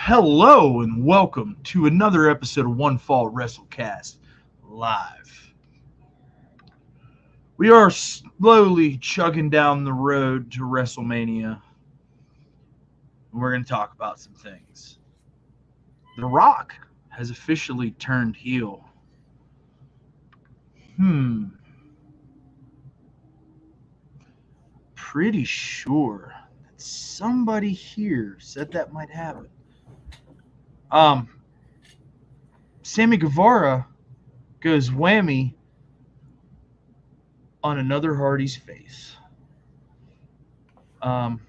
Hello and welcome to another episode of One Fall WrestleCast Live. We are slowly chugging down the road to WrestleMania. And we're going to talk about some things. The Rock has officially turned heel. Pretty sure that somebody here said that might happen. Sammy Guevara goes whammy on another Hardy's face. Man,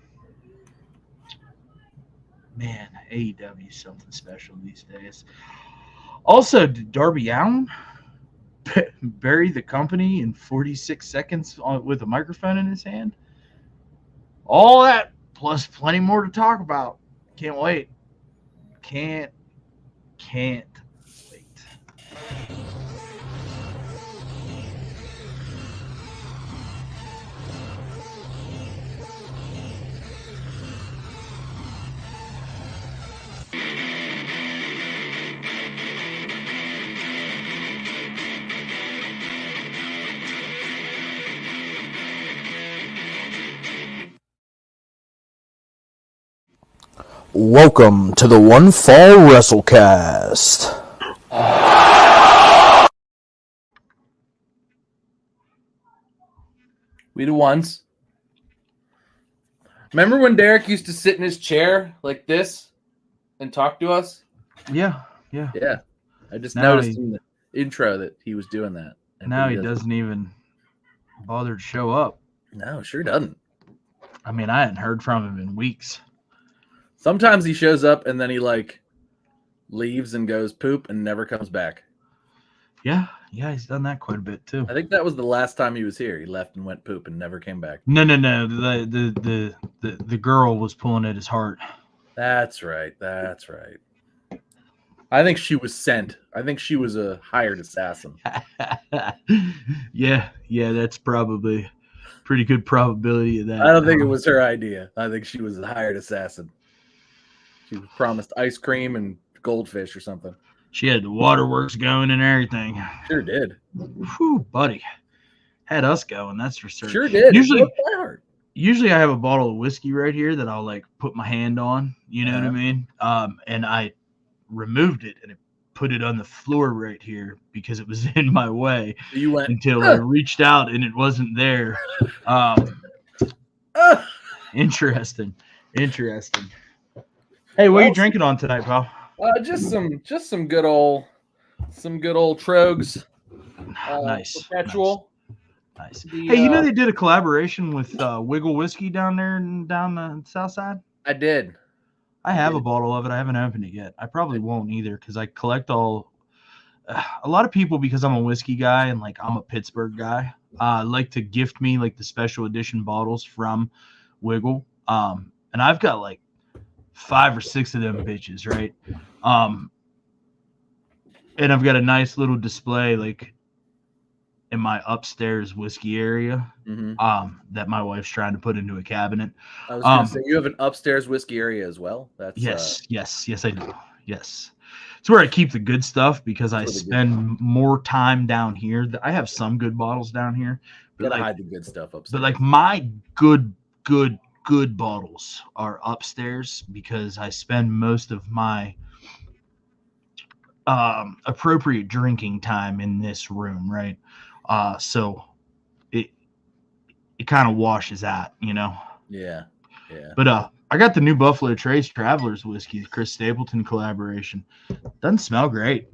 AEW is something special these days. Also, did Darby Allin bury the company in 46 seconds with a microphone in his hand? All that, plus plenty more to talk about. Can't wait. Can't wait. Welcome to the One Fall WrestleCast. We the ones. Remember when Derek used to sit in his chair like this and talk to us? Yeah. I just noticed in the intro that he was doing that. Now he doesn't even bother to show up. No, sure doesn't. I mean, I hadn't heard from him in weeks. Sometimes he shows up and then he leaves and goes poop and never comes back. Yeah, he's done that quite a bit too. I think that was the last time he was here. He left and went poop and never came back. No. The girl was pulling at his heart. That's right. I think she was sent. I think she was a hired assassin. Yeah, that's probably pretty good probability of that. I don't think it was her idea. I think she was a hired assassin. She was promised ice cream and goldfish or something. She had the waterworks going and everything. Sure did. Whew, buddy. Had us going, that's for certain. Sure did. Usually I have a bottle of whiskey right here that I'll put my hand on. You know what I mean? And I removed it and put it on the floor right here because it was in my way. You went until I reached out and it wasn't there. Interesting. Hey, what are you drinking on tonight, pal? Just some good old Trogs. Nice. Perpetual. Nice. Hey, they did a collaboration with Wiggle Whiskey down the south side? I did. I have a bottle of it. I haven't opened it yet. I probably won't either because I collect a lot of people, because I'm a whiskey guy and I'm a Pittsburgh guy, like to gift me the special edition bottles from Wiggle. And I've got 5 or 6 of them bitches, right? And I've got a nice little display in my upstairs whiskey area, that my wife's trying to put into a cabinet. I was going to say, you have an upstairs whiskey area as well? That's yes, I do. Yes. It's where I keep the good stuff because I spend more time down here. I have some good bottles down here. But hide the good stuff upstairs. But my good bottles are upstairs because I spend most of my appropriate drinking time in this room, right? So it kind of washes out, Yeah. But I got the new Buffalo Trace Travelers whiskey, the Chris Stapleton collaboration. Doesn't smell great.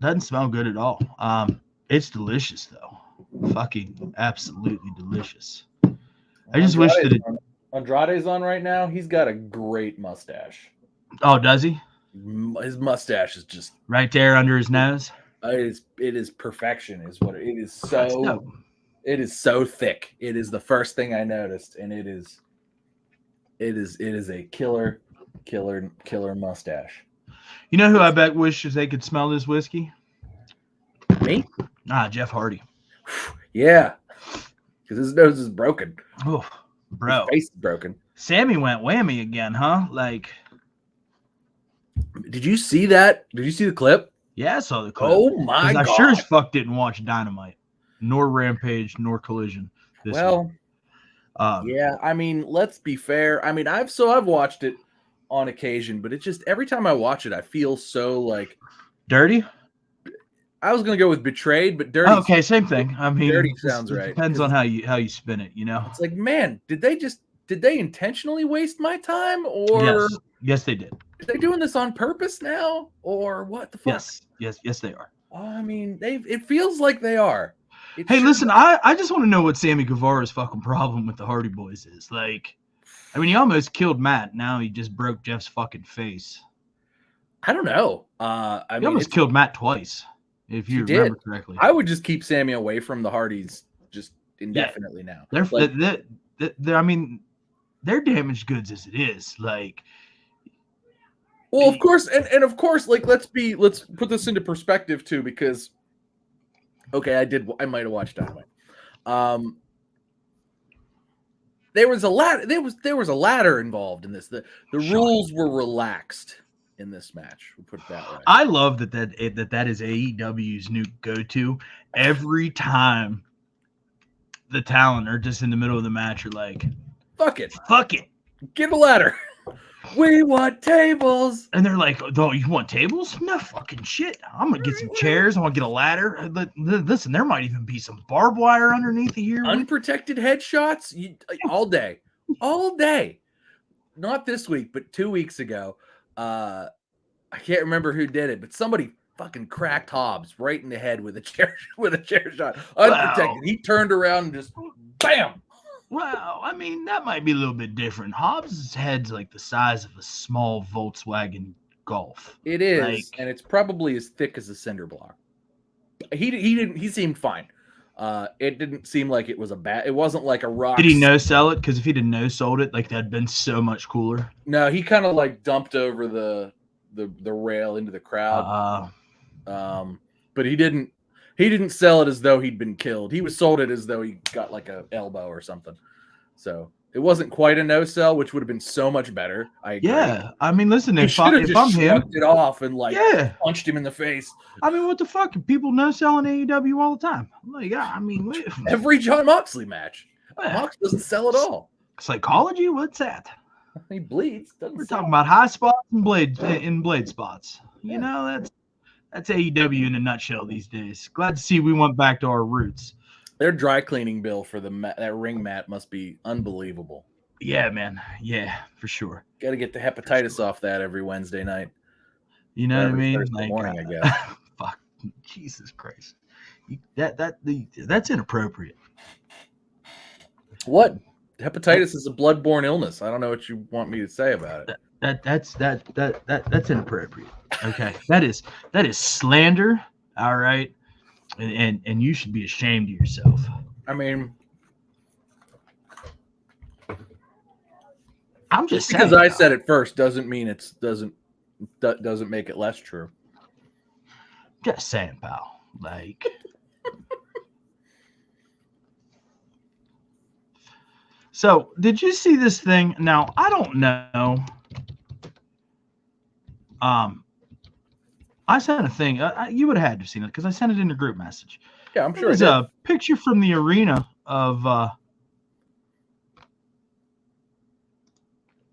Doesn't smell good at all. It's delicious though. Fucking absolutely delicious. I just wish that Andrade's on right now. He's got a great mustache. Oh, does he? His mustache is just right there under his nose. It is perfection. Is what it is. So it is so thick. It is the first thing I noticed, and it is a killer mustache. You know who I bet wishes they could smell this whiskey? Me? Jeff Hardy. Yeah, because his nose is broken. Oh, bro, his face is broken. Sammy went whammy again, huh? Like, did you see that? Did you see the clip? yeah, I saw the clip. Oh my I god! sure as fuck didn't watch Dynamite, nor Rampage, nor Collision this week. Yeah. I mean, let's be fair. I mean, I've watched it on occasion, but it's just every time I watch it, I feel so like dirty. I was gonna go with betrayed, but dirty. Oh, okay, same thing. I mean, dirty sounds it right. Depends on how you spin it, you know. It's like, man, did they intentionally waste my time, or yes, they did. Are they doing this on purpose now, or what the fuck? Yes, they are. I mean, it feels like they are. Hey, listen, I just want to know what Sammy Guevara's fucking problem with the Hardy Boys is. Like, I mean, he almost killed Matt. Now he just broke Jeff's fucking face. I don't know. He almost killed Matt twice, if you remember correctly. I would just keep Sammy away from the Hardys just indefinitely now. They're I mean, they're damaged goods as it is. Like, well, of course, and of course, like let's put this into perspective too, because okay, I might have watched Dynamite. There was a ladder involved in this. The rules were relaxed in this match. We'll put it that way. I love that is AEW's new go-to. Every time the talent are just in the middle of the match, are like, fuck it, get a ladder. We want tables. And they're like, oh, you want tables? No fucking shit. I'm going to get some chairs. I want to get a ladder. Listen, there might even be some barbed wire underneath here. Unprotected headshots all day. All day. Not this week, but 2 weeks ago. I can't remember who did it, but somebody fucking cracked Hobbs right in the head with a chair shot. Unprotected. Wow. He turned around and just bam. Well, I mean, that might be a little bit different. Hobbs' head's like the size of a small Volkswagen Golf. It is, and it's probably as thick as a cinder block. He seemed fine. It didn't seem like it was it wasn't like a rock. Did he no-sell it? Because if he'd have no-sold it, like that'd been so much cooler. No, he kind of like dumped over the rail into the crowd. But he didn't sell it as though he'd been killed. He sold it as though he got like a elbow or something. So it wasn't quite a no sell, which would have been so much better. I agree. Yeah, I mean, listen, if I'm him, it off and like punched him in the face. I mean, what the fuck? People no selling AEW all the time. Like, I mean, every Jon Moxley match, Mox doesn't sell at all. Psychology? What's that? He bleeds. We're talking about high spots and blade spots. You know, that's AEW in a nutshell these days. Glad to see we went back to our roots. Their dry cleaning bill for that ring mat must be unbelievable. Yeah, man. Yeah, for sure. Got to get the hepatitis off that every Wednesday night. You know what I mean? Thursday morning, I guess. Fuck, Jesus Christ. That's inappropriate. What? Hepatitis is a bloodborne illness. I don't know what you want me to say about it. That's inappropriate. Okay, that is slander. All right, and you should be ashamed of yourself. I mean, I'm just because saying, I said it first doesn't mean doesn't make it less true. Just saying, pal. Like. So, did you see this thing? Now, I don't know. I sent a thing. You would have had to have seen it because I sent it in a group message. Yeah, I'm sure. There's a picture from the arena of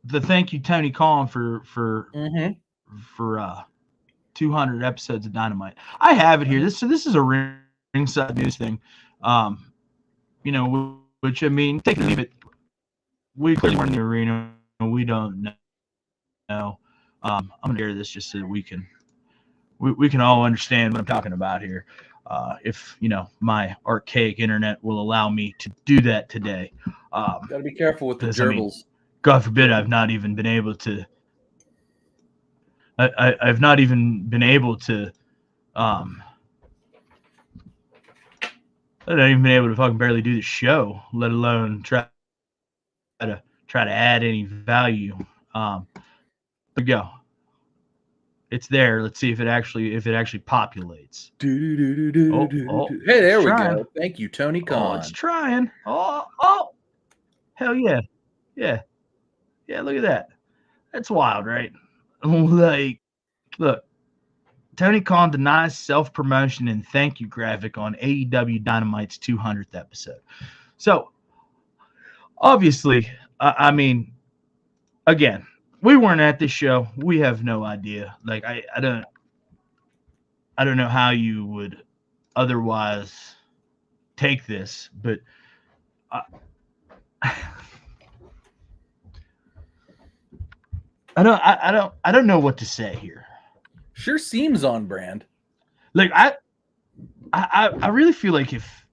the thank you Tony Khan for 200 episodes of Dynamite. I have it here. This is a ringside news thing. You know, which I mean, take it or leave it. We clearly weren't in the arena. We don't know. I'm gonna share this just so that we can all understand what I'm talking about here. If you know my archaic internet will allow me to do that today. Gotta be careful with the gerbils. I mean, God forbid I've not even been able to. I've not even been able to. I've not even been able to fucking barely do the show, let alone try to add any value. There we go. It's there. Let's see if it actually populates. Hey, there we go. Thank you, Tony Khan. Oh, it's trying. Oh, hell yeah, yeah. Yeah, look at that. That's wild, right? Like, look, Tony Khan denies self-promotion and thank you graphic on AEW Dynamite's 200th episode. So, obviously, I mean, again, we weren't at this show. We have no idea. Like, I don't know how you would otherwise take this, but I don't know what to say here. Sure seems on brand. Like I really feel like if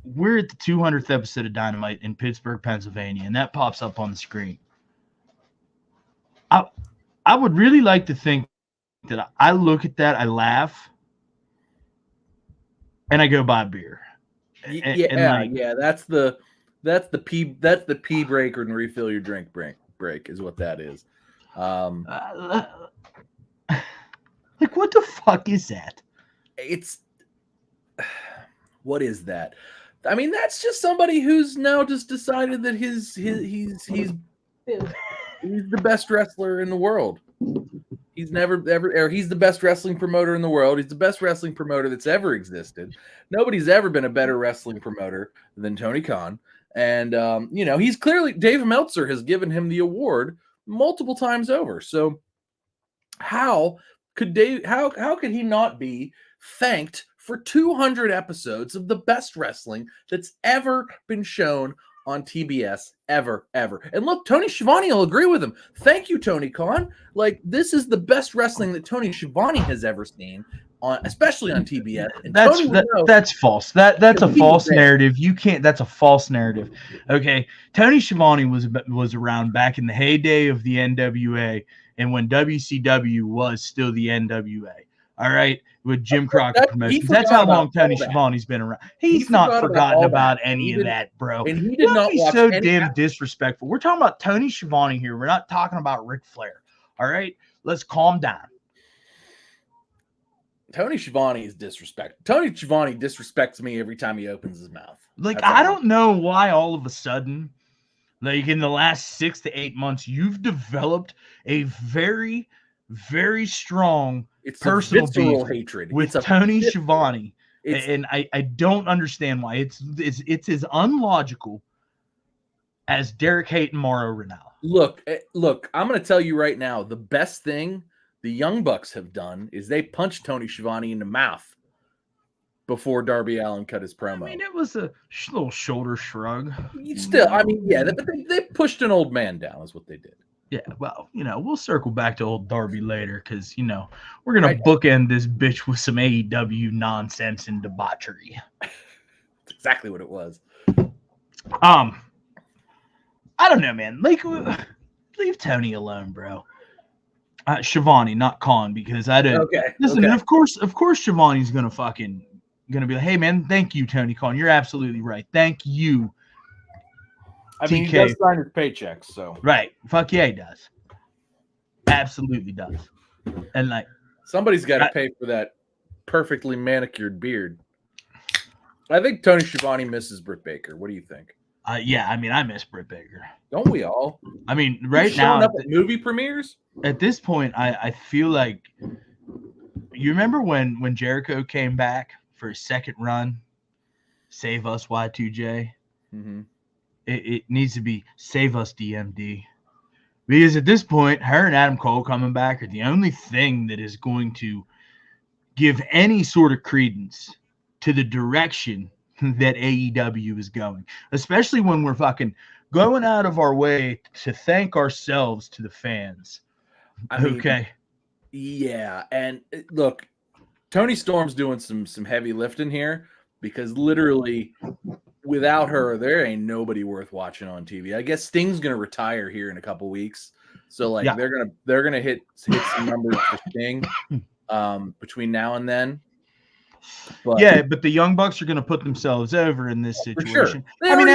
we're at the 200th episode of Dynamite in Pittsburgh, Pennsylvania, and that pops up on the screen, I would really like to think that I look at that, I laugh, and I go buy a beer. Yeah. That's the pee break and refill your drink break is what that is. Like, what the fuck is that? It's what is that? I mean, that's just somebody who's now just decided that he's the best wrestler in the world. He's he's the best wrestling promoter in the world. He's the best wrestling promoter that's ever existed. Nobody's ever been a better wrestling promoter than Tony Khan. And he's clearly, Dave Meltzer has given him the award multiple times over. So how could he not be thanked for 200 episodes of the best wrestling that's ever been shown on TBS ever? And look, Tony Schiavone will agree with him. Thank you, Tony Khan. Like, this is the best wrestling that Tony Schiavone has ever seen, especially on TBS. And that's false. That's a false narrative. You can't. That's a false narrative. Okay, Tony Schiavone was around back in the heyday of the NWA, and when WCW was still the NWA. All right, with Jim Crockett Promotions. That's how long Tony Schiavone's been around. He's not forgotten about any of that, bro. And he did not be so damn disrespectful. We're talking about Tony Schiavone here. We're not talking about Ric Flair. All right, let's calm down. Tony Schiavone is disrespectful. Tony Schiavone disrespects me every time he opens his mouth. Like, I don't know why all of a sudden, like in the last 6 to 8 months, you've developed a very, very strong personal hatred with Tony Schiavone. And I don't understand why. It's as unlogical as Derek Haight and Mauro Ranallo. Look, I'm going to tell you right now, the best thing the Young Bucks have done is they punched Tony Schiavone in the mouth before Darby Allin cut his promo. I mean, it was a little shoulder shrug. Still, I mean, yeah, they pushed an old man down is what they did. Yeah, well, we'll circle back to old Darby later because, we're going to bookend this bitch with some AEW nonsense and debauchery. That's exactly what it was. I don't know, man. Like, leave Tony alone, bro. Schiavone, not Khan, because I don't. Okay. Listen, and of course, Schiavone's gonna be like, hey, man, thank you, Tony Khan. You're absolutely right. Thank you. I mean, he does sign his paychecks, so. Right. Fuck yeah, he does. Absolutely does. And like, somebody's got to pay for that perfectly manicured beard. I think Tony Schiavone misses Britt Baker. What do you think? Yeah, I mean, I miss Britt Baker. Don't we all? I mean, right now, up at movie premieres. At this point, I feel like you remember when Jericho came back for his second run, Save Us Y2J. Mm-hmm. It needs to be Save Us DMD, because at this point, her and Adam Cole coming back are the only thing that is going to give any sort of credence to the direction that AEW is going, especially when we're fucking going out of our way to thank ourselves to the fans. Okay. Yeah. And look, Tony Storm's doing some heavy lifting here because literally without her, there ain't nobody worth watching on TV. I guess Sting's going to retire here in a couple weeks. So like they're going to hit some numbers for Sting between now and then. But the Young Bucks are going to put themselves over in this situation. Sure. I mean,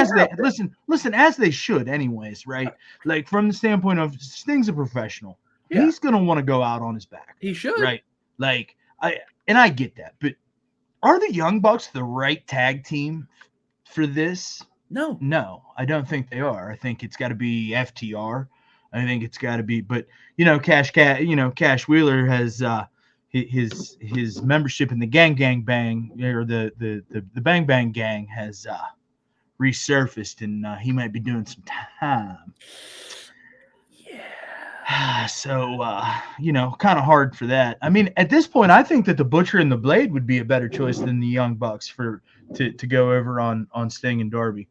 listen, as they should, anyways, right? Like from the standpoint of Sting's a professional, he's going to want to go out on his back. He should, right? Like I get that, but are the Young Bucks the right tag team for this? No, I don't think they are. I think it's got to be FTR. I think it's got to be. But Cash Wheeler has his membership in the Gang Bang or the Bang Bang Gang has resurfaced, and he might be doing some time. Yeah. So kind of hard for that. I mean, at this point, I think that the Butcher and the Blade would be a better choice than the Young Bucks to go over on Sting and Darby.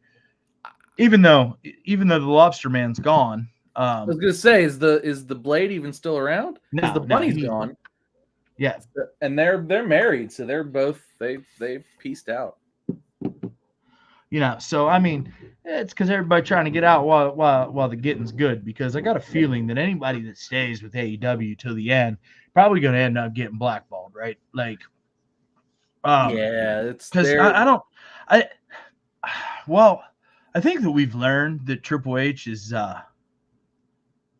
Even though the Lobster Man's gone. I was gonna say, is the Blade even still around? Because the Bunny's gone. Yeah, and they're married, so they're both they've pieced out. So I mean, it's because everybody trying to get out while the getting's good. Because I got a feeling that anybody that stays with AEW till the end probably going to end up getting blackballed, right? Like, it's because I think that we've learned that Triple H is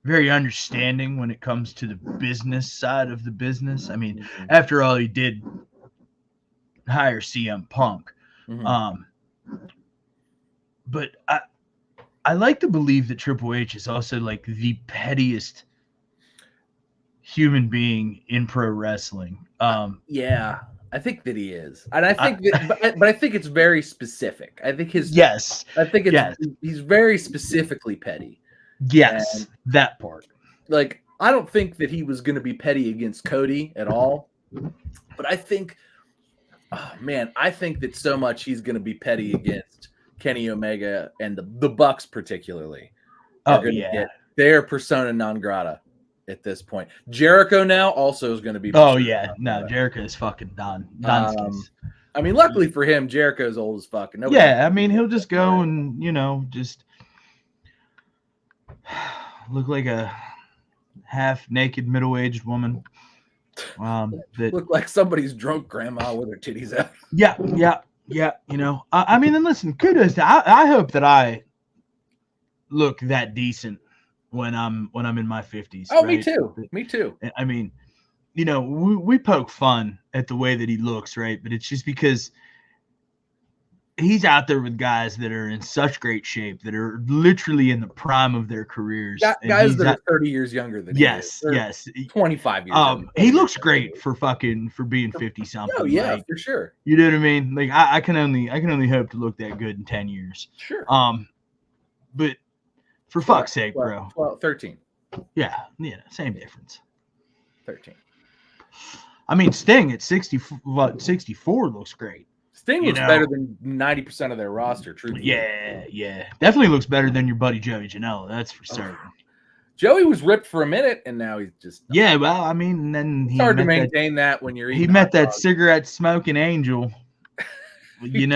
very understanding when it comes to the business side of the business. I mean, after all, he did hire CM Punk. But I like to believe that Triple H is also like the pettiest human being in pro wrestling. Yeah, I think that he is, and I think but I think it's very specific. I think he's very specifically petty. Yes, and that part. Like, I don't think that he was going to be petty against Cody at all, but I think that so much he's going to be petty against Kenny Omega and the Bucks particularly. They're persona non grata at this point. Jericho now also is going to be. Jericho is fucking done. I mean, luckily for him, Jericho's old as fuck. I mean, he'll just go and just look like a half-naked middle-aged woman. That look like somebody's drunk grandma with her titties out. Yeah. I mean, and listen, kudos to I hope that I look that decent when I'm in my 50s. Oh, right? Me too. I mean, we poke fun at the way that he looks, right? But it's just because he's out there with guys that are in such great shape, that are literally in the prime of their careers. Guys that are 30 years younger than yes, 25 years. He looks great for being 50 something. Oh yeah, right? For sure. You know what I mean? Like I can only hope to look that good in 10 years. Sure. But for fuck's sake, bro. 13. Yeah, same difference. 13. I mean, Sting at 64 looks great. Sting looks better than 90% of their roster, truthfully. Yeah. Definitely looks better than your buddy Joey Janela, that's for certain. Joey was ripped for a minute, and now he's just... Yeah, well, I mean, then it's hard to maintain that when you're eating. He met that cigarette-smoking angel, It's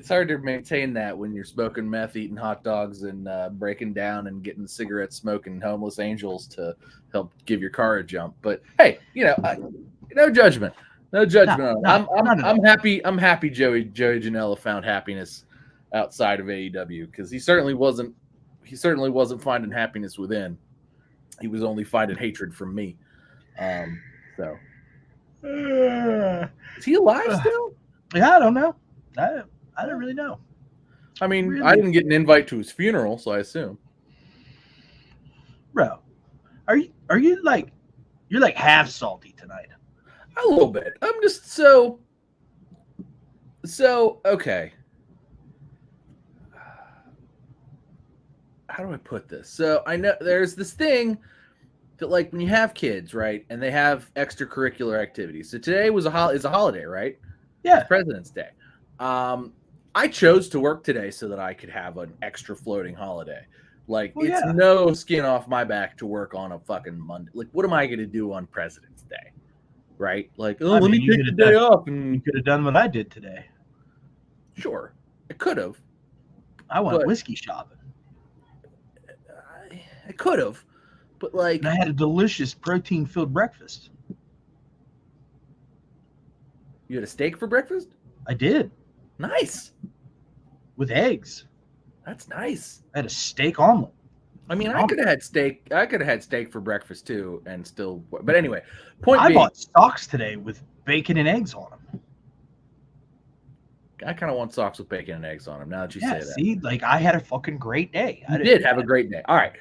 hard to maintain that when you're smoking meth, eating hot dogs, and breaking down and getting cigarette-smoking homeless angels to help give your car a jump. But, hey, no judgment. No judgment. I'm happy. I'm happy Joey Janela found happiness outside of AEW, because he certainly wasn't finding happiness within. He was only finding hatred from me. Is he alive still? Yeah, I don't know. I don't really know. I mean, I didn't get an invite to his funeral, so I assume. Bro, are you like, you're like half salty tonight? A little bit. I'm just so okay. How do I put this? So I know there's this thing that, like, when you have kids, right, and they have extracurricular activities. So today is a holiday, right? Yeah, it's President's Day. I chose to work today so that I could have an extra floating holiday. Like, no skin off my back to work on a fucking Monday. Like, what am I going to do on President's Day? Right? Like, let me take the day off. And you could have done what I did today. Sure. I could have. I went whiskey shopping. I could have. But, like... And I had a delicious protein-filled breakfast. You had a steak for breakfast? I did. Nice. With eggs. That's nice. I had a steak omelet. I mean, I could have had steak. I could have had steak for breakfast too, and still. But anyway, I bought socks today with bacon and eggs on them. I kind of want socks with bacon and eggs on them. Now that you say that, see, like I had a fucking great day. you did have a great day. All right,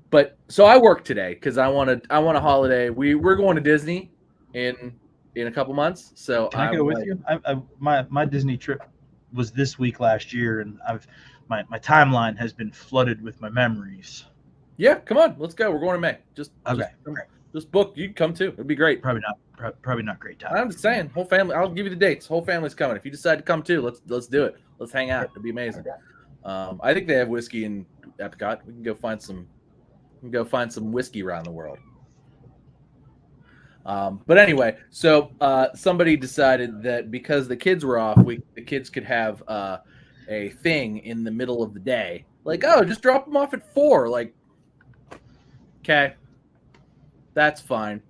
but so I worked today because I want a holiday. We're going to Disney in a couple months. So Can I go with you? My Disney trip was this week last year, and my timeline has been flooded with my memories. Yeah, come on, let's go. We're going in May. Just book. You can come too. It'd be great. Probably not great time. I'm just saying, whole family. I'll give you the dates. Whole family's coming. If you decide to come too, let's do it. Let's hang out. It'd be amazing. I think they have whiskey in Epcot. We can go find some. Whiskey around the world. But anyway, so somebody decided that because the kids were off, the kids could have a thing in the middle of the day. Like, oh, just drop them off at 4. Like, okay, that's fine.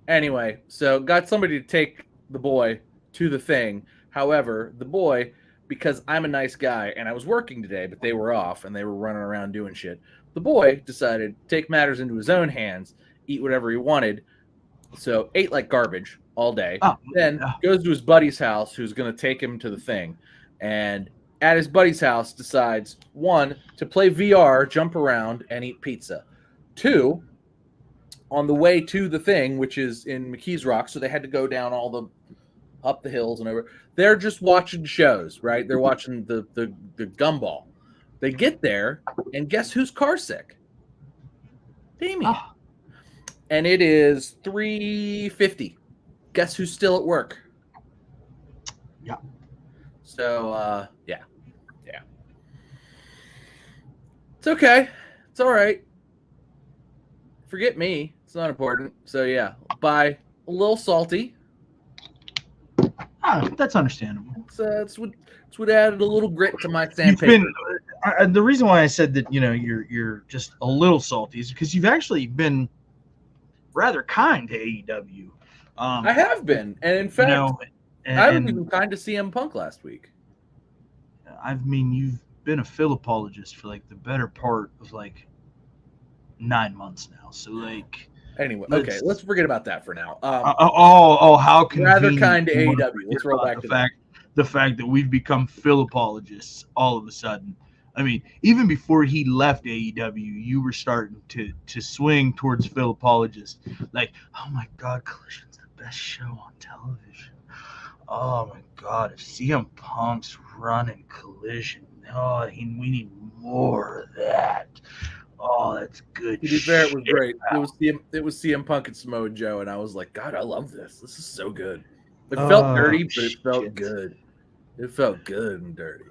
Anyway, so got somebody to take the boy to the thing. However, the boy, because I'm a nice guy and I was working today, but they were off and they were running around doing shit. The boy decided to take matters into his own hands, eat whatever he wanted. So ate like garbage all day. Then goes to his buddy's house, who's going to take him to the thing. And at his buddy's house decides, 1, to play VR, jump around, and eat pizza. 2, on the way to the thing, which is in McKees Rock, so they had to go down up the hills and over. They're just watching shows, right? They're watching the Gumball. They get there, and guess who's car sick? Damien. And it is 3:50. Guess who's still at work? Yeah. So, yeah. It's okay. It's all right. Forget me. It's not important. So, yeah. Bye. A little salty. That's understandable. It's what added a little grit to my sandpaper. The reason why I said that, you're just a little salty is because you've actually been rather kind to AEW. I have been, and in fact, I was even kind to CM Punk last week. I mean, you've been a Phil apologist for like the better part of like 9 months now. So like, anyway, let's forget about that for now. How can rather kind to AEW? Let's roll back to the fact that we've become Phil apologists all of a sudden. I mean, even before he left AEW, you were starting to swing towards Phil apologist. Like, oh my God, Collision's the best show on television. Oh my God, if CM Punk's running Collision, we need more of that. Oh, that's good. To be fair, it was great. It was CM Punk and Samoa Joe, and I was like, God, I love this. This is so good. It felt dirty, but it felt good. It felt good and dirty.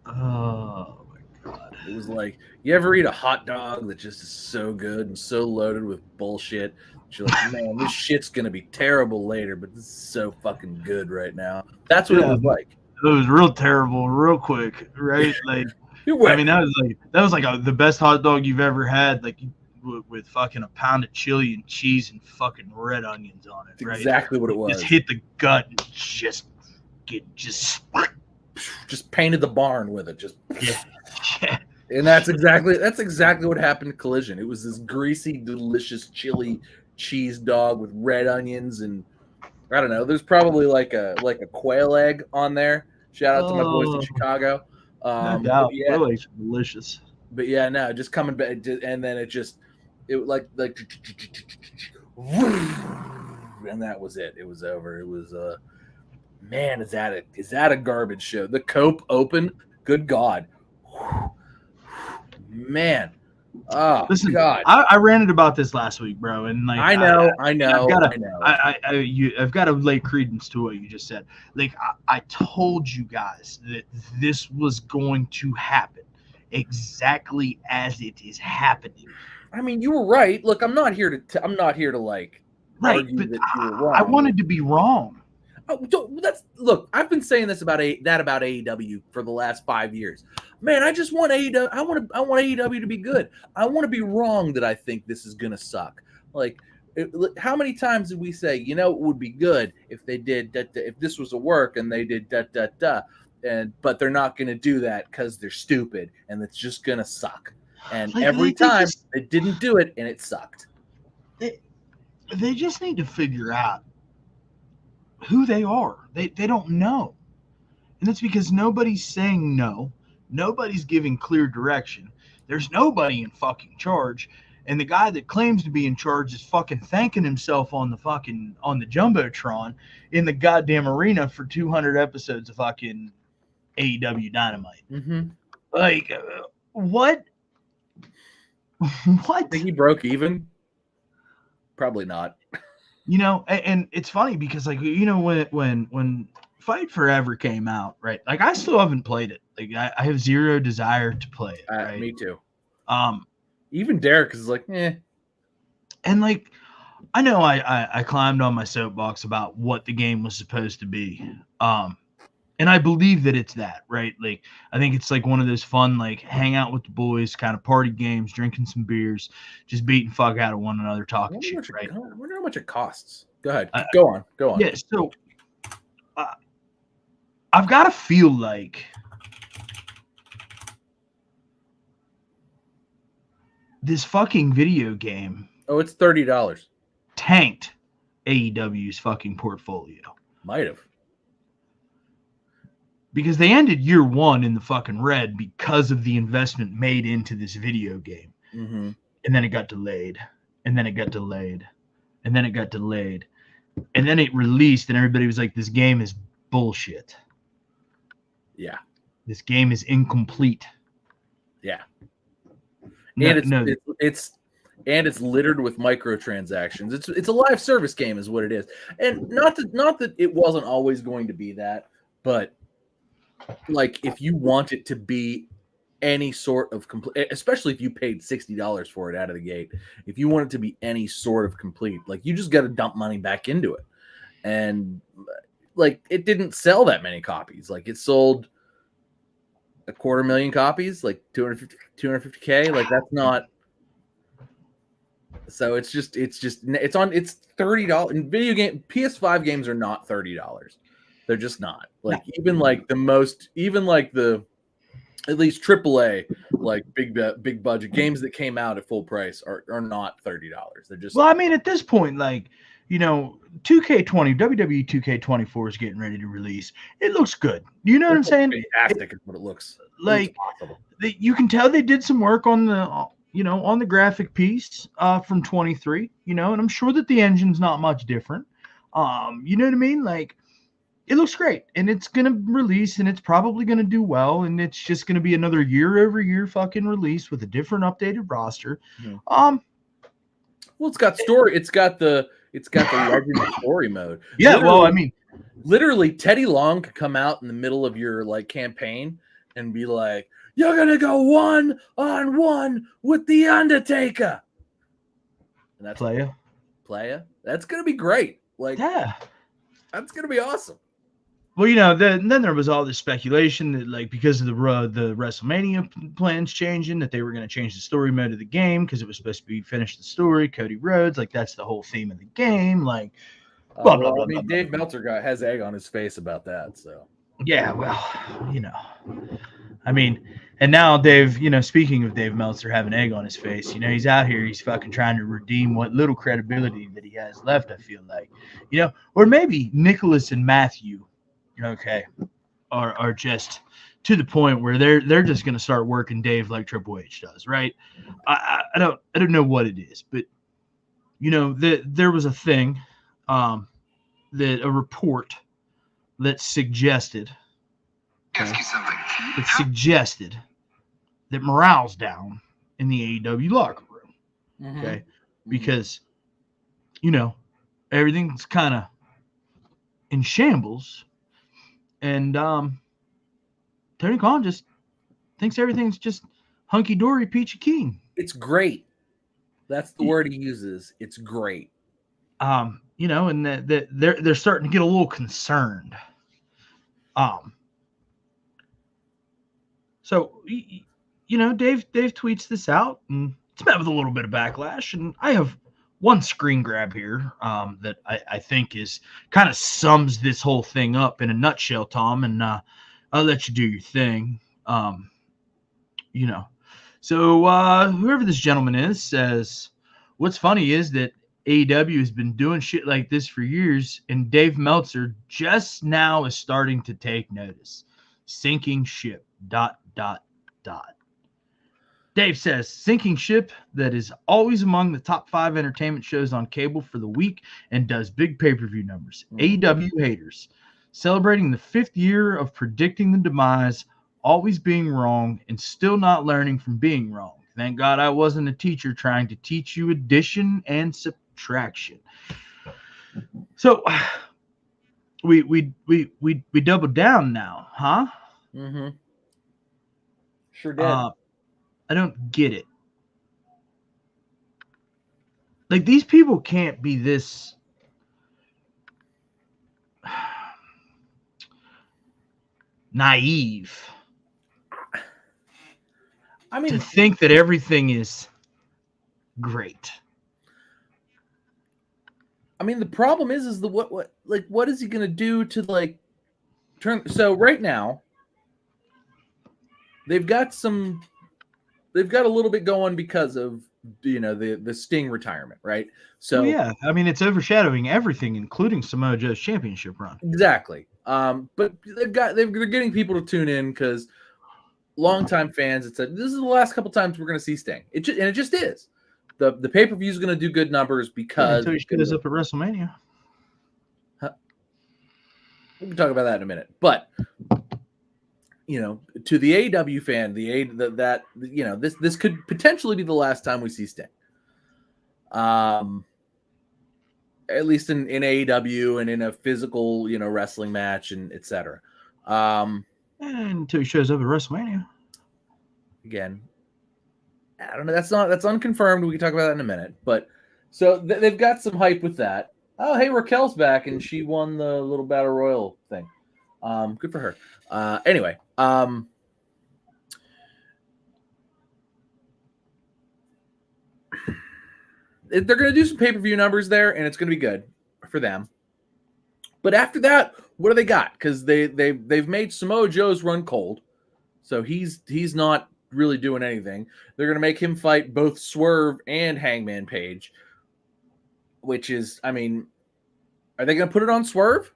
Oh my God. It was like, you ever eat a hot dog that just is so good and so loaded with bullshit? You're like, man, this shit's gonna be terrible later, but this is so fucking good right now. That's what it was like. It was real terrible, real quick, right? Like, I mean, that was like the best hot dog you've ever had, like with fucking a pound of chili and cheese and fucking red onions on it, right? Exactly what it was. Just hit the gut and just painted the barn with it. Just and that's exactly what happened to Collision. It was this greasy, delicious chili cheese dog with red onions and I don't know. There's probably like a quail egg on there. Shout out to my boys in Chicago. No doubt. Quail eggs are delicious. But yeah, no, just coming back, and then it like, and that was it. It was over. It was man, is that a garbage show? The Cope Open, good God, man. Oh, listen, God. I ranted about this last week, bro, and like I know. I've got to lay credence to what you just said. Like I told you guys that this was going to happen exactly as it is happening. I mean, you were right. Look, I'm not here to like argue but that you were wrong. I wanted to be wrong. Look, I've been saying this about AEW for the last 5 years. Man, I just want AEW. I want AEW to be good. I want to be wrong that I think this is gonna suck. Like, how many times did we say, it would be good if they did that, if this was a work and they did but they're not gonna do that because they're stupid and it's just gonna suck. And like, every time they didn't do it and it sucked. They just need to figure out who they are. They don't know. And that's because nobody's saying no. Nobody's giving clear direction. There's nobody in fucking charge. And the guy that claims to be in charge is fucking thanking himself on the Jumbotron in the goddamn arena for 200 episodes of fucking AEW Dynamite. Mm-hmm. Like, what? What? Think he broke even? Probably not. You know, and it's funny because, like, you know, when Fight Forever came out, right? Like, I still haven't played it. Like, I have zero desire to play it. Right? Me too. Even Derek is like, eh. And like, I know I climbed on my soapbox about what the game was supposed to be. And I believe that it's that, right? Like, I think it's like one of those fun, like, hang out with the boys, kind of party games, drinking some beers, just beating fuck out of one another, talking shit, right? I wonder how much it costs. Go ahead. Go on. Yeah, so I've got to feel like this fucking video game. Oh, it's $30. Tanked AEW's fucking portfolio. Might have. Because they ended year one in the fucking red because of the investment made into this video game. Mm-hmm. And then it got delayed. And then it got delayed. And then it got delayed. And then it released and everybody was like, this game is bullshit. Yeah. This game is incomplete. Yeah. And it's littered with microtransactions. It's a live service game is what it is. And not that it wasn't always going to be that, but like, if you want it to be any sort of complete, especially if you paid $60 for it out of the gate, if you want it to be any sort of complete, like, you just got to dump money back into it. And like, it didn't sell that many copies. Like, it sold 250,000 copies, like 250K. Like, that's not. So it's $30. And video game PS5 games are not $30. They're just not. Like, even like the at least AAA, like big budget games that came out at full price are not $30. They're just. Well, I mean, at this point, like, you know, 2K20, WWE 2K24 is getting ready to release. It looks good. You know what I'm saying? Fantastic is what it looks like. You can tell they did some work on the graphic piece from 23. You know, and I'm sure that the engine's not much different. You know what I mean? Like, it looks great, and it's going to release, and it's probably going to do well, and it's just going to be another year-over-year fucking release with a different updated roster. Well, it's got story. It's got the Legend story mode. Yeah, well, I mean, literally, Teddy Long could come out in the middle of your like campaign and be like, "You're gonna go 1-on-1 with the Undertaker," and that's playa. That's gonna be great. Like, yeah, that's gonna be awesome. Well, you know, then there was all this speculation that, like, because of the WrestleMania plans changing, that they were going to change the story mode of the game because it was supposed to be finish the story, Cody Rhodes, like, that's the whole theme of the game, like, blah, blah, blah, I mean, Dave Meltzer has egg on his face about that, so. Yeah, well, you know, I mean, and now Dave, you know, speaking of Dave Meltzer having egg on his face, you know, he's out here, he's fucking trying to redeem what little credibility that he has left, I feel like, you know, or maybe Nicholas and Matthew, okay, are just to the point where they're just going to start working Dave like Triple H does, right? I don't know what it is, but you know, there was a thing, that a report that suggested, ask you something. That suggested that morale's down in the AEW locker room, okay, because you know everything's kind of in shambles. And Tony Khan just thinks everything's just hunky-dory, peachy keen. It's great. That's the word he uses. It's great. You know, and they're starting to get a little concerned. So, you know, Dave tweets this out, and it's met with a little bit of backlash. And I have one screen grab here that I think is kind of sums this whole thing up in a nutshell, Tom, and I'll let you do your thing. You know, so whoever this gentleman is says, what's funny is that AEW has been doing shit like this for years, and Dave Meltzer just now is starting to take notice. Sinking ship. ... Dave says, sinking ship that is always among the top 5 entertainment shows on cable for the week and does big pay-per-view numbers. AEW haters. Celebrating the 5th year of predicting the demise, always being wrong, and still not learning from being wrong. Thank God I wasn't a teacher trying to teach you addition and subtraction. So we doubled down now, huh? Mm-hmm. Sure did. I don't get it. Like, these people can't be this naive. I mean, to think that everything is great. I mean, the problem is the what is he gonna do to like turn? So right now, they've got a little bit going because of the Sting retirement, right? So yeah, I mean, it's overshadowing everything, including Samoa Joe's championship run. Exactly. But they're getting people to tune in because longtime fans had said this is the last couple times we're going to see Sting. It just is. The pay-per-view is going to do good numbers because until he shows up at WrestleMania. We can talk about that in a minute. But to the AEW fan, this could potentially be the last time we see Sting. At least in AEW and in a physical, wrestling match and etc. Until he shows up at WrestleMania. Again, I don't know. That's unconfirmed. We can talk about that in a minute. But so they've got some hype with that. Oh, hey, Raquel's back and she won the little battle royal thing. Good for her. Anyway, they're going to do some pay-per-view numbers there, and it's going to be good for them. But after that, what do they got? Because they've made Samoa Joe's run cold, so he's not really doing anything. They're going to make him fight both Swerve and Hangman Page, which is, I mean, are they going to put it on Swerve?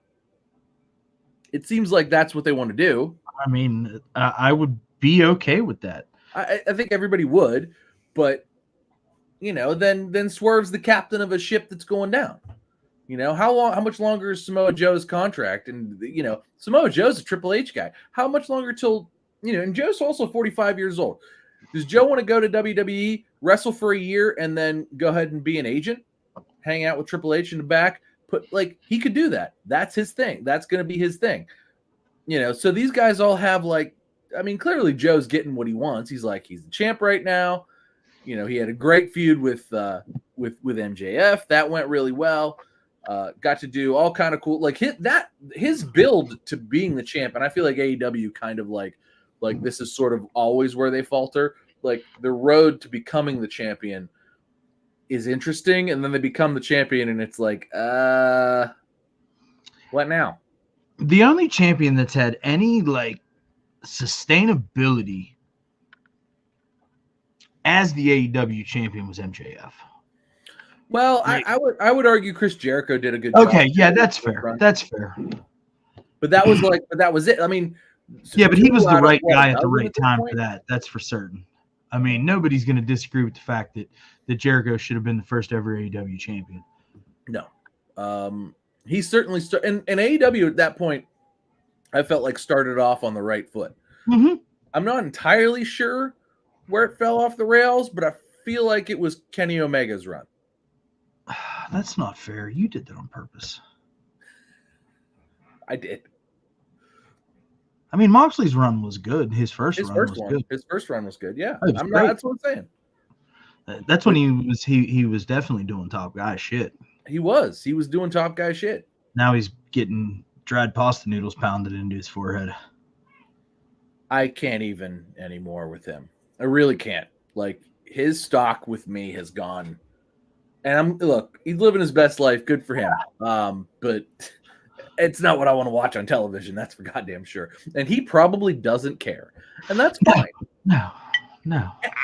It seems like that's what they want to do. I mean, I would be okay with that. I think everybody would, but then Swerve's the captain of a ship that's going down. How much longer is Samoa Joe's contract? And Samoa Joe's a Triple H guy. How much longer till and Joe's also 45 years old. Does Joe want to go to WWE, wrestle for a year, and then go ahead and be an agent, hang out with Triple H in the back? He could do that. That's his thing. That's going to be his thing. So these guys all have clearly Joe's getting what he wants. He's the champ right now. He had a great feud with MJF. That went really well. Got to do all kind of cool, his build to being the champ. And I feel like AEW kind of like this is sort of always where they falter. Like the road to becoming the champion is interesting, and then they become the champion, and it's like, what now? The only champion that's had any sustainability as the AEW champion was MJF. Well, I would argue Chris Jericho did a good job. Okay, yeah, that's fair. That's fair. But that was it. I mean, yeah, but he was the right guy at the right time for that. That's for certain. I mean, nobody's going to disagree with the fact that Jericho should have been the first ever AEW champion. No. He certainly and AEW at that point, I felt like started off on the right foot. Mm-hmm. I'm not entirely sure where it fell off the rails, but I feel like it was Kenny Omega's run. That's not fair. You did that on purpose. I did. I mean, Moxley's run was good. His first run was good. His first run was good. Yeah, that's what I'm saying. That's when he was definitely doing top guy shit. He was doing top guy shit. Now he's getting dried pasta noodles pounded into his forehead. I can't even anymore with him. I really can't. His stock with me has gone. And he's living his best life. Good for him. But it's not what I want to watch on television. That's for goddamn sure. And he probably doesn't care. And that's fine. No.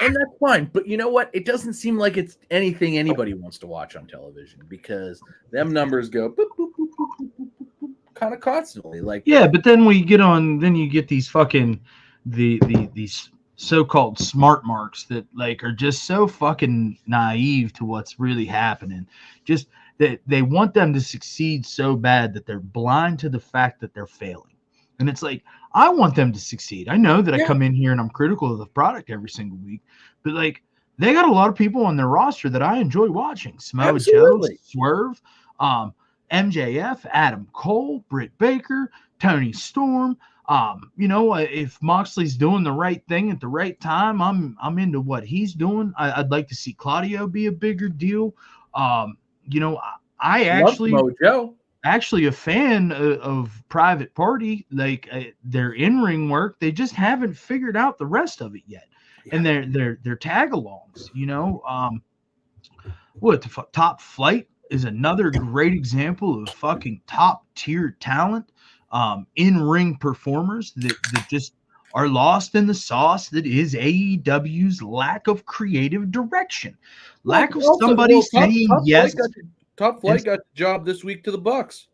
And that's fine. But you know what? It doesn't seem like it's anything anybody wants to watch on television because them numbers go boop, boop, boop, boop, boop, boop, kind of constantly. Like, yeah, but then you get these fucking these so-called smart marks that like are just so fucking naive to what's really happening. Just that they want them to succeed so bad that they're blind to the fact that they're failing. And it's like, I want them to succeed. I know that I come in here and I'm critical of the product every single week, but like they got a lot of people on their roster that I enjoy watching. Samoa Joe, Swerve, MJF, Adam Cole, Britt Baker, Tony Storm. If Moxley's doing the right thing at the right time, I'm into what he's doing. I'd like to see Claudio be a bigger deal. I actually a fan of Private Party, like their in-ring work. They just haven't figured out the rest of it yet, and their tag-alongs. Top Flight is another great example of fucking top-tier talent. In-ring performers that just are lost in the sauce that is AEW's lack of creative direction. Lack of somebody saying yes. Top Flight got the job this week to the Bucks.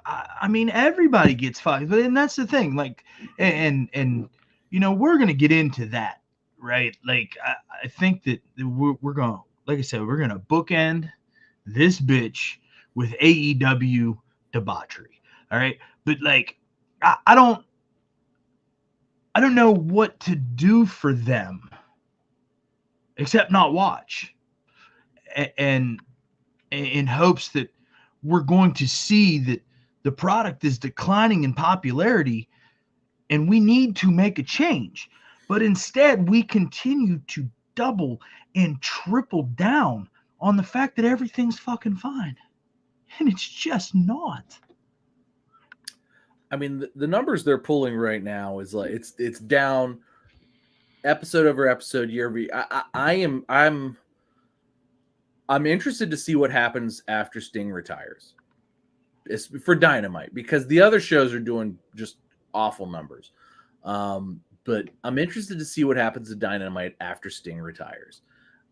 I mean, everybody gets fired, but and that's the thing. Like, and we're gonna get into that, right? Like, I think that we're gonna, like I said, we're gonna bookend this bitch with AEW debauchery. All right. But like, I don't know what to do for them except not watch, and in hopes that we're going to see that the product is declining in popularity and we need to make a change. But instead, we continue to double and triple down on the fact that everything's fucking fine. And it's just not. I mean, the numbers they're pulling right now is like it's down episode over episode, year over year. I'm interested to see what happens after Sting retires. It's for Dynamite, because the other shows are doing just awful numbers. But I'm interested to see what happens to Dynamite after Sting retires.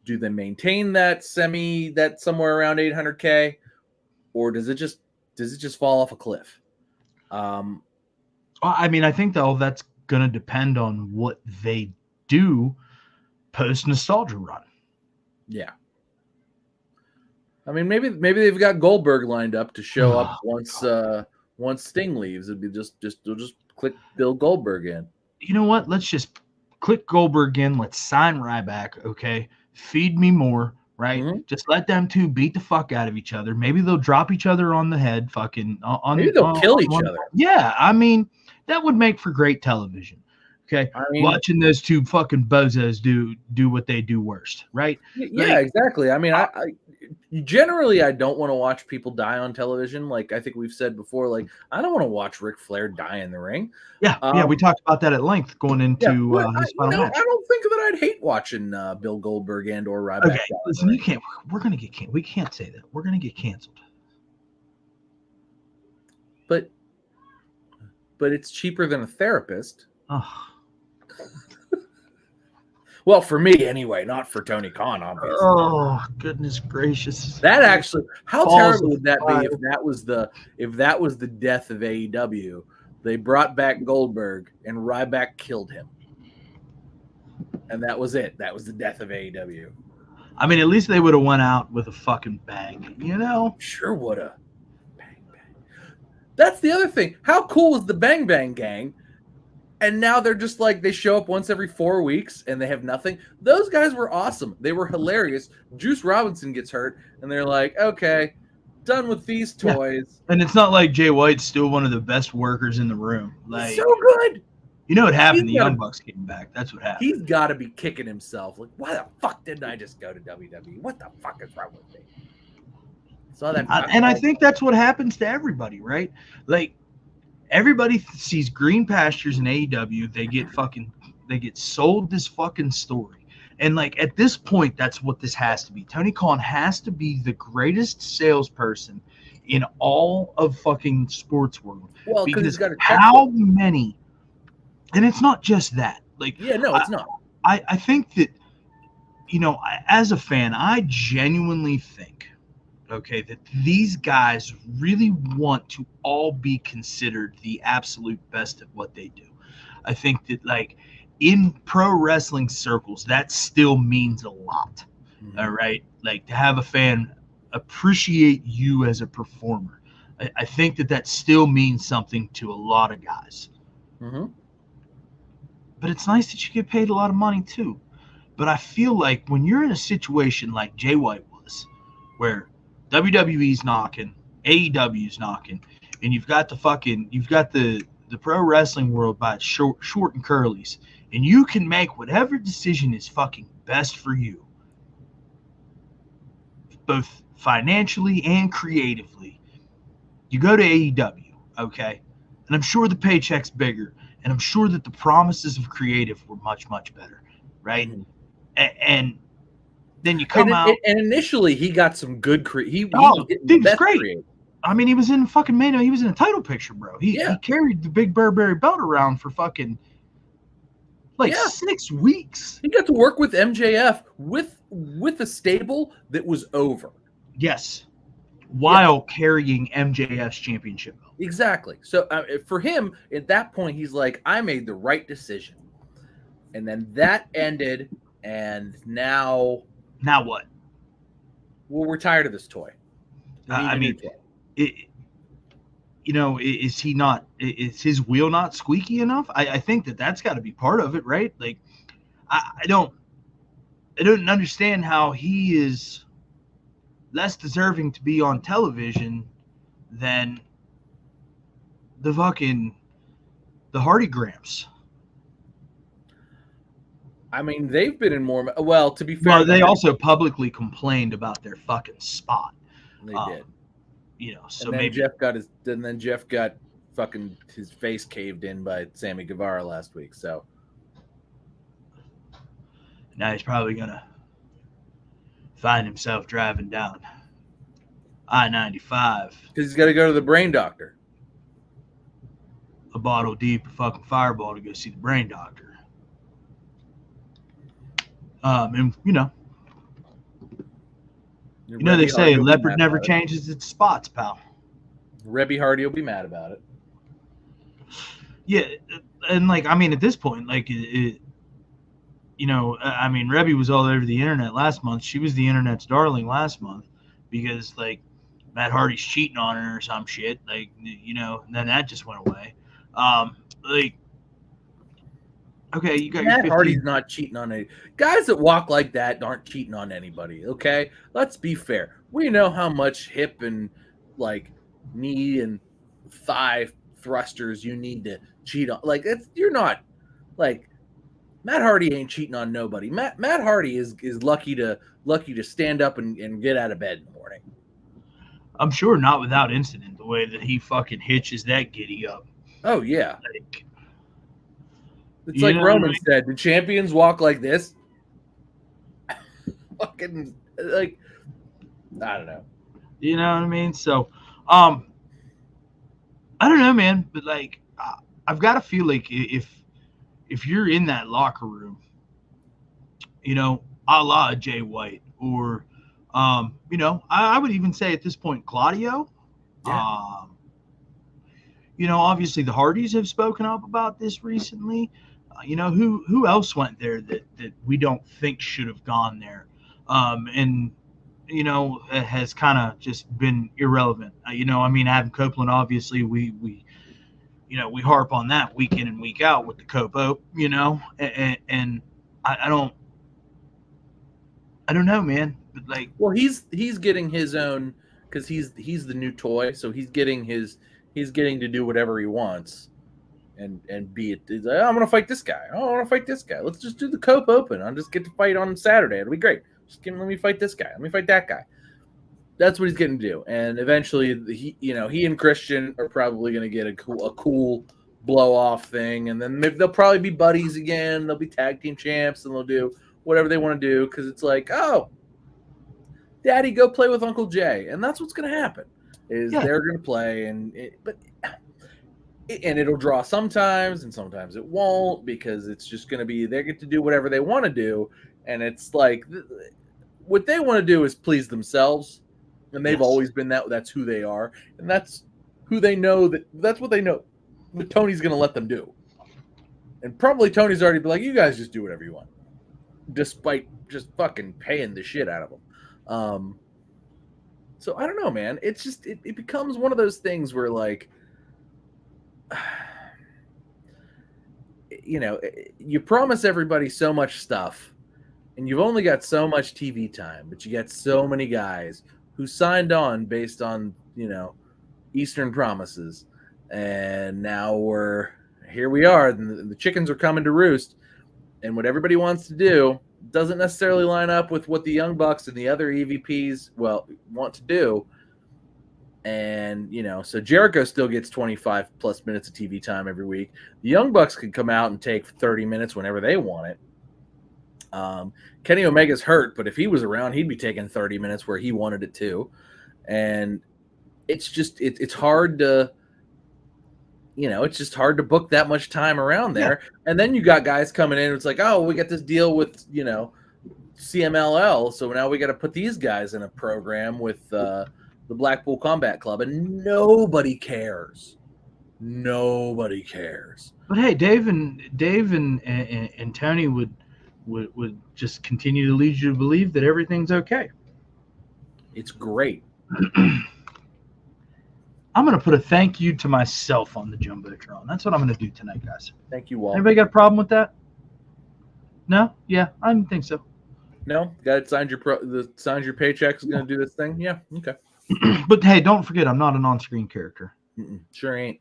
Do they maintain that somewhere around 800K, or does it just fall off a cliff? I mean, I think that's going to depend on what they do post nostalgia run. Yeah. I mean, maybe they've got Goldberg lined up to show up once Sting leaves. It'd be they'll just click Bill Goldberg in. You know what? Let's just click Goldberg in. Let's sign Ryback. Okay. Feed me more. Right? Mm-hmm. Just let them two beat the fuck out of each other. Maybe they'll drop each other on the head. Maybe they'll kill each other. Yeah. I mean, that would make for great television. Okay. I mean, watching those two fucking bozos do what they do worst. Right? Yeah, exactly. I mean, I generally don't want to watch people die on television. Like I think we've said before, like I don't want to watch Ric Flair die in the ring. Yeah, we talked about that at length going into his final match. I don't think that I'd hate watching Bill Goldberg and or Ryback. Okay, listen, you can't. We're gonna get canceled. We can't say that. We're gonna get canceled. But it's cheaper than a therapist. Oh. Well, for me anyway, not for Tony Khan, obviously. Oh, goodness gracious! That actually, how terrible would that be if that was the death of AEW? They brought back Goldberg and Ryback killed him, and that was it. That was the death of AEW. I mean, at least they would have went out with a fucking bang, you know? Sure would have. Bang bang. That's the other thing. How cool is the Bang Bang Gang? And now they're just like, they show up once every 4 weeks and they have nothing. Those guys were awesome. They were hilarious. Juice Robinson gets hurt and they're like, okay, done with these toys. Yeah. And it's not like Jay White's still one of the best workers in the room. Like, so good. You know what happened? The Young Bucks came back. That's what happened. He's got to be kicking himself. Like, why the fuck didn't I just go to WWE? What the fuck is wrong with me? Saw that. And I think that's what happens to everybody, right? Like, everybody sees green pastures in AEW. They get sold this fucking story. And like at this point, that's what this has to be. Tony Khan has to be the greatest salesperson in all of fucking sports world. Well, because he's got how many, and it's not just that. Like, yeah, no, it's not. I think that, as a fan, I genuinely think okay, that these guys really want to all be considered the absolute best at what they do. I think that, like, in pro wrestling circles, that still means a lot. All right. Like, to have a fan appreciate you as a performer. I think that still means something to a lot of guys. Mm-hmm. But it's nice that you get paid a lot of money too. But I feel like when you're in a situation like Jay White was, where WWE's knocking, AEW's knocking, and you've got the pro wrestling world by its short and curlies, and you can make whatever decision is fucking best for you, both financially and creatively. You go to AEW, okay? And I'm sure the paycheck's bigger, and I'm sure that the promises of creative were much, much better, right? Mm-hmm. And then you come out. And initially, he got some good he Oh, was getting dude, the best great. creative. I mean, he was in fucking Mano. He was in a title picture, bro. He carried the big Burberry belt around for fucking 6 weeks. He got to work with MJF with a stable that was over. Yes, while carrying MJF's championship belt. Exactly. So for him, at that point, he's like, I made the right decision. And then that ended, and now what? Well, we're tired of this toy. I mean, is he not? Is his wheel not squeaky enough? I think that's got to be part of it, right? Like, I don't understand how he is less deserving to be on television than the Hardy Gramps. I mean, they've been in more. Well, to be fair, well, they also publicly complained about their fucking spot. They did. So and then maybe Jeff got fucking his face caved in by Sammy Guevara last week. So now he's probably gonna find himself driving down I-95 because he's got to go to the brain doctor. A bottle deep, a fucking fireball to go see the brain doctor. And they say a leopard never changes its spots, pal. Rebby Hardy will be mad about it. Yeah, and at this point, Rebby was all over the internet last month. She was the internet's darling last month because Matt Hardy's cheating on her or some shit. And then that just went away. Okay, you got Matt your 15. Hardy's not cheating on any guys that walk like that aren't cheating on anybody. Okay, let's be fair. We know how much hip and knee and thigh thrusters you need to cheat on. You're not Matt Hardy ain't cheating on nobody. Matt Hardy is lucky to stand up and get out of bed in the morning. I'm sure not without incident. The way that he fucking hitches that giddy up. Oh yeah. It's like Roman said, the champions walk like this. Fucking I don't know. You know what I mean? So, I don't know, man, but I've got to feel like if you're in that locker room, a la Jay White or, I would even say at this point, Claudio. Yeah. Obviously the Hardys have spoken up about this recently. Who else went there that we don't think should have gone there, and has kind of just been irrelevant. Adam Copeland, obviously we harp on that week in and week out with the Copo, and I don't know, man, but well, he's getting his own because he's the new toy, so he's getting to do whatever he wants. And be it, I'm going to fight this guy. I want to fight this guy. Let's just do the Cope Open. I'll just get to fight on Saturday. It'll be great. Let me fight this guy. Let me fight that guy. That's what he's getting to do. And eventually, he and Christian are probably going to get a cool blow off thing. And then they'll probably be buddies again. They'll be tag team champs, and they'll do whatever they want to do because it's oh, Daddy, go play with Uncle Jay, and that's what's going to happen. They're going to play, and it'll draw sometimes, and sometimes it won't because it's just going to be they get to do whatever they want to do, and it's what they want to do is please themselves, And they've Yes. always been that. That's who they are. And that's who they know. That's what they know that Tony's going to let them do. And probably Tony's already been like, you guys just do whatever you want. Despite just fucking paying the shit out of them. So I don't know, man. It's just, it becomes one of those things where, like, you know, you promise everybody so much stuff and you've only got so much TV time, but you got so many guys who signed on based on, you know, Eastern promises. And now here we are, and the chickens are coming to roost. And what everybody wants to do doesn't necessarily line up with what the Young Bucks and the other EVPs, want to do. And, you know, so Jericho still gets 25 plus minutes of TV time every week. The Young Bucks could come out and take 30 minutes whenever they want it. Kenny Omega's hurt, but if he was around, he'd be taking 30 minutes where he wanted it too. And it's just, it's hard to, you know, it's just hard to book that much time around there. Yeah. And then you got guys coming in. It's like, oh, we got this deal with, you know, CMLL. So now we got to put these guys in a program with, the Blackpool Combat Club, and nobody cares. Nobody cares. But hey, Dave and Tony would just continue to lead you to believe that everything's okay. It's great. I'm going to put a thank you to myself on the Jumbotron. That's what I'm going to do tonight, guys. Thank you, Walt. Anybody got a problem with that? No? Yeah, I don't think so. No? Got it signed signs your paycheck is going to do this thing? Yeah, okay. But hey, don't forget, I'm not an on-screen character. Sure ain't.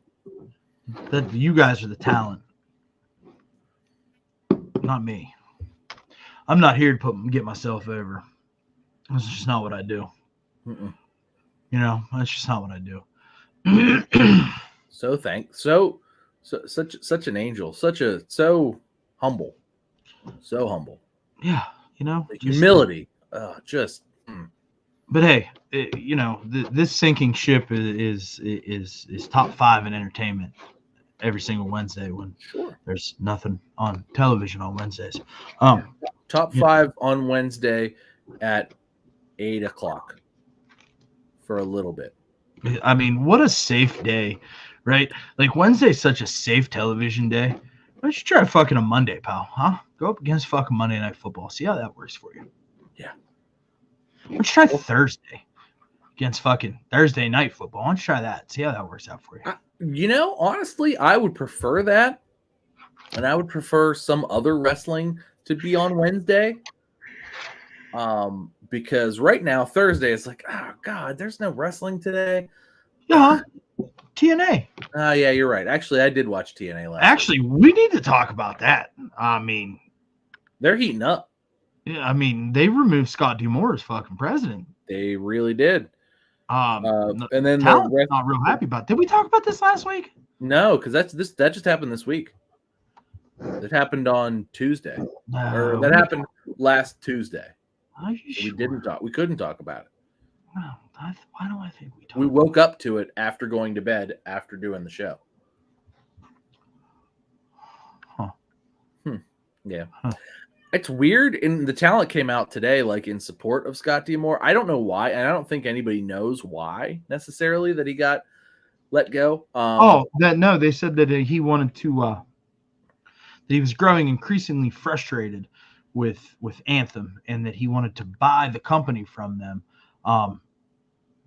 You guys are the talent, not me. I'm not here to get myself over. That's just not what I do. You know, that's just not what I do. Such an angel, so humble, so humble. Yeah, you know, humility. But hey, you know, this sinking ship is top 5 in entertainment every single Wednesday when there's nothing on television on Wednesdays. Top 5 on Wednesday at 8:00 for a little bit. I mean, what a safe day, right? Like, Wednesday's such a safe television day. Why don't you try fucking a Monday, pal? Huh? Go up against fucking Monday Night Football. See how that works for you. Yeah. Why don't you try Thursday against fucking Thursday Night Football? Why don't you try that? See how that works out for you. You know, honestly, I would prefer that. And I would prefer some other wrestling to be on Wednesday. Because right now, Thursday is like, oh, God, there's no wrestling today. Yeah. TNA. Yeah, you're right. Actually, I did watch TNA last week. We need to talk about that. I mean, they're heating up. Yeah, I mean, they removed Scott D'Amore as fucking president. They really did. And then not real happy about it. Did we talk about this last week? No, because that just happened this week. It happened on Tuesday. Or that happened last Tuesday. Are you sure? We couldn't talk about it. No, why do I think we talked? We woke up to it after going to bed after doing the show. Huh. Yeah. Huh. It's weird, and the talent came out today, like, in support of Scott D'Amore. I don't know why, and I don't think anybody knows why necessarily that he got let go. They said that he wanted to. That he was growing increasingly frustrated with Anthem, and that he wanted to buy the company from them.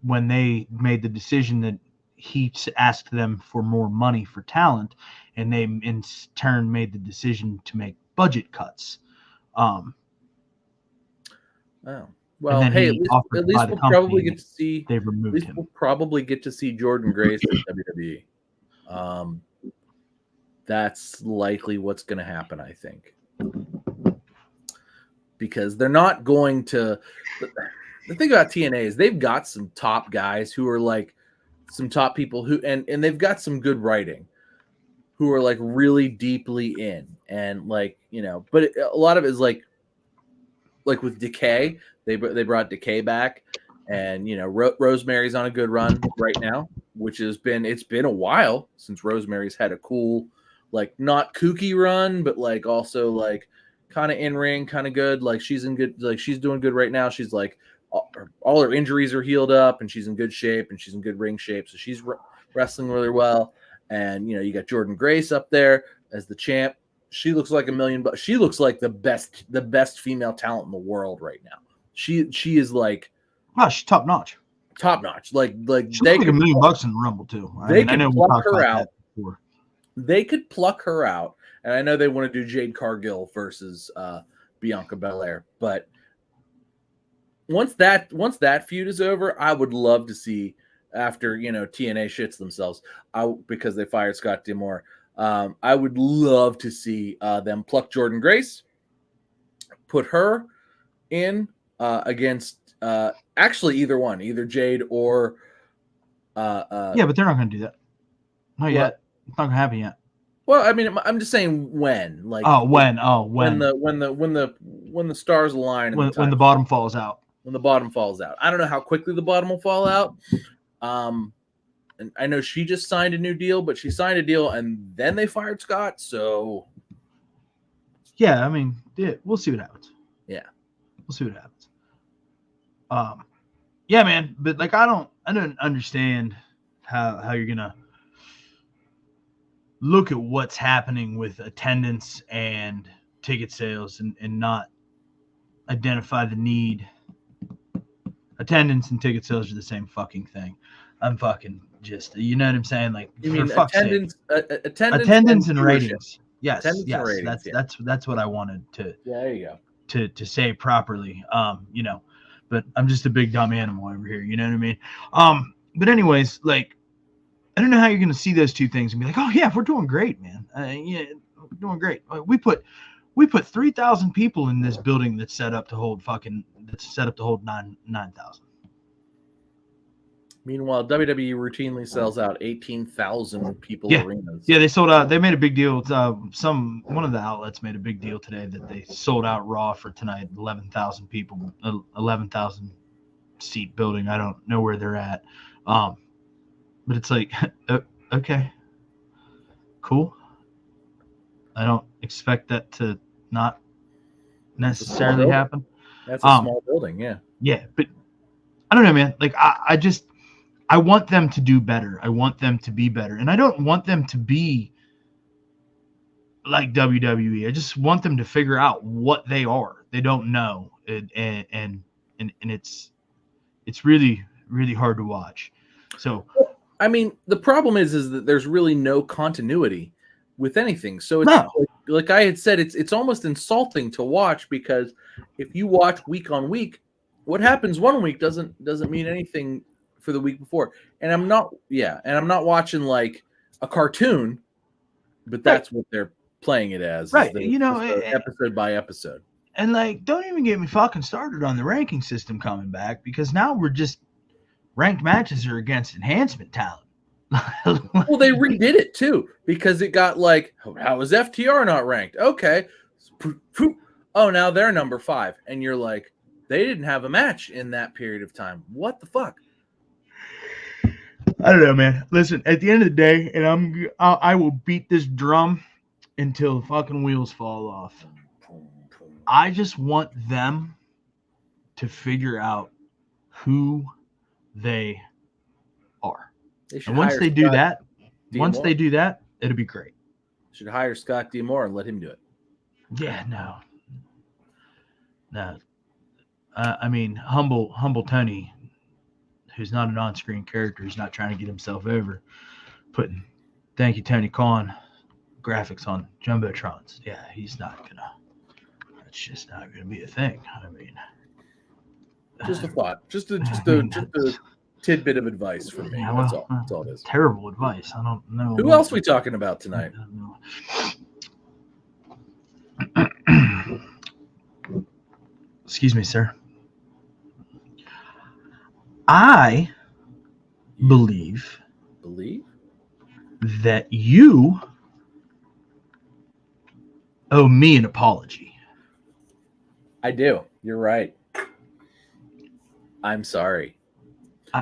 When they made the decision that he asked them for more money for talent, and they in turn made the decision to make budget cuts. Well, hey, at least we'll probably get to see. They removed him. We'll probably get to see Jordan Grace in WWE. That's likely what's going to happen, I think, because they're not going to. The thing about TNA is they've got some top guys who are like some top people who, and they've got some good writing, who are like really deeply in, and like, you know, but a lot of it is like with Decay, they brought Decay back, and, you know, Rosemary's on a good run right now, which it's been a while since Rosemary's had a cool, like, not kooky run, but like also like kind of in ring, kind of good. Like she's in good, like she's doing good right now. She's like all her injuries are healed up, and she's in good shape, and she's in good ring shape. So she's wrestling really well. And you got Jordynne Grace up there as the champ. She looks like $1 million. She looks like the best female talent in the world right now. She is like, oh, she's top notch. Top notch. Like she they could $1 million in the Rumble too. I know we talked about that before. They could pluck her out, and I know they want to do Jade Cargill versus Bianca Belair, but once that feud is over, I would love to see, after TNA shits themselves because they fired Scott D'Amore. I would love to see them pluck Jordynne Grace, put her in against actually either Jade or yeah, but they're not going to do that. Not yet. It's not going to happen yet. Well, I mean, I'm just saying when. Like when the stars align. When the bottom falls out. When the bottom falls out. I don't know how quickly the bottom will fall out. And I know she just signed a new deal, but she signed a deal and then they fired Scott. So yeah, I mean, we'll see what happens. Yeah, we'll see what happens. Yeah, man, but like I don't understand how you're gonna look at what's happening with attendance and ticket sales and not identify the need. Attendance and ticket sales are the same fucking thing. I'm fucking just, you know what I'm saying? Like, you mean attendance and ratings. Yes, attendance and ratings, that's what I wanted to. Yeah, there you go. To say properly, but I'm just a big dumb animal over here. You know what I mean? But anyways, like, I don't know how you're gonna see those two things and be like, oh yeah, we're doing great, man. Yeah, we're doing great. We put 3,000 people in this building that's set up to hold 9,000. Meanwhile, WWE routinely sells out 18,000 people arenas. Yeah, they sold out. They made a big deal. One of the outlets made a big deal today that they sold out Raw for tonight. 11,000 people, 11,000 seat building. I don't know where they're at, but it's like, okay, cool. I don't expect that to not necessarily happen. That's a small building, yeah. Yeah, but I don't know, man. Like, I want them to do better. I want them to be better. And I don't want them to be like WWE. I just want them to figure out what they are. They don't know. And it's really, really hard to watch. So, I mean, the problem is that there's really no continuity with anything. So it's like I had said, it's almost insulting to watch, because if you watch week on week, what happens one week doesn't mean anything for the week before. And I'm not watching like a cartoon, but that's what they're playing it as. Right. Episode by episode. And like, don't even get me fucking started on the ranking system coming back, because now we're just ranked matches are against enhancement talent. Well, they redid it too, because it got like, how is FTR not ranked? Okay. Oh, now they're number 5. And you're like, they didn't have a match in that period of time. What the fuck? I don't know, man. Listen, at the end of the day, and I will beat this drum until the fucking wheels fall off. I just want them to figure out who they are. And once they do that, it'll be great. Should hire Scott D'Amore and let him do it. Yeah, no. I mean, humble Tony, who's not an on-screen character, who's not trying to get himself over, putting "Thank you, Tony Khan" graphics on jumbotrons. Yeah, he's not gonna. That's just not gonna be a thing. I mean, just a thought, just a tidbit of advice from me. Yeah, that's all it is. Terrible advice. I don't know. Who else are we talking about tonight? Excuse me, sir. I believe that you owe me an apology. I do. You're right. I'm sorry.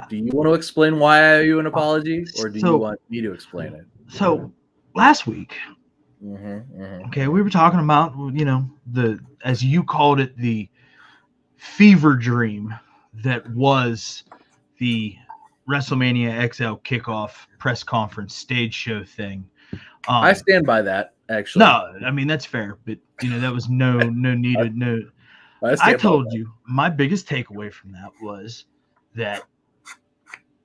Do you want to explain why I owe you an apology, or do you want me to explain it? So last week, Okay, we were talking about, as you called it, the fever dream that was the WrestleMania XL kickoff press conference stage show thing. I stand by that, actually. No, I mean that's fair, but that was no needed. No, I told you my biggest takeaway from that was that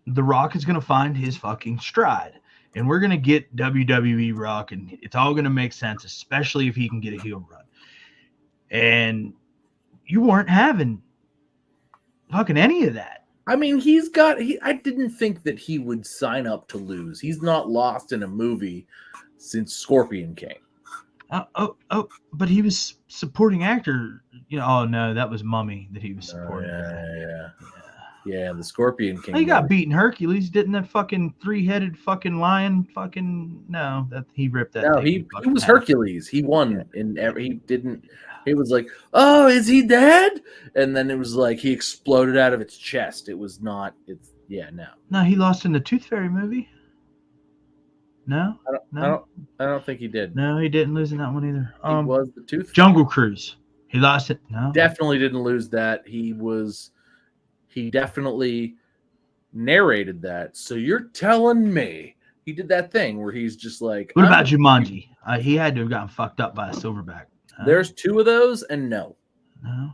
The Rock is going to find his fucking stride, and we're going to get WWE Rock, and it's all going to make sense, especially if he can get a heel run. And you weren't having fucking any of that. I mean, I didn't think that he would sign up to lose. He's not lost in a movie since Scorpion King. But he was supporting actor. Oh no, that was Mummy that he was supporting. Yeah, the Scorpion King. He got beaten Hercules, didn't that fucking 3-headed fucking lion that he ripped that. No, he was Hercules. He won he didn't. He was like, oh, is he dead? And then it was like he exploded out of its chest. It was not. No. No, he lost in the Tooth Fairy movie. No, I don't think he did. No, he didn't lose in that one either. He was the Tooth Jungle Cruise. He lost it. No, definitely didn't lose that. He definitely narrated that. So you're telling me he did that thing where he's just like, what about Jumanji? He had to have gotten fucked up by a silverback. There's 2 of those, and no. I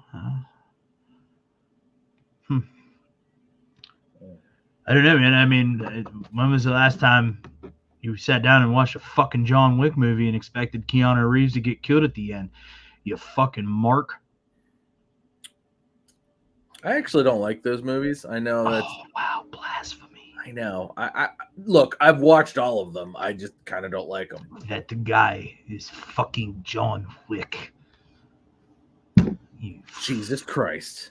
don't know, man. I mean, when was the last time you sat down and watched a fucking John Wick movie and expected Keanu Reeves to get killed at the end? You fucking mark. I actually don't like those movies. I know that's... Oh, wow, blasphemy. I know. I look, I've watched all of them. I just kind of don't like them. That the guy is fucking John Wick. Jesus Christ.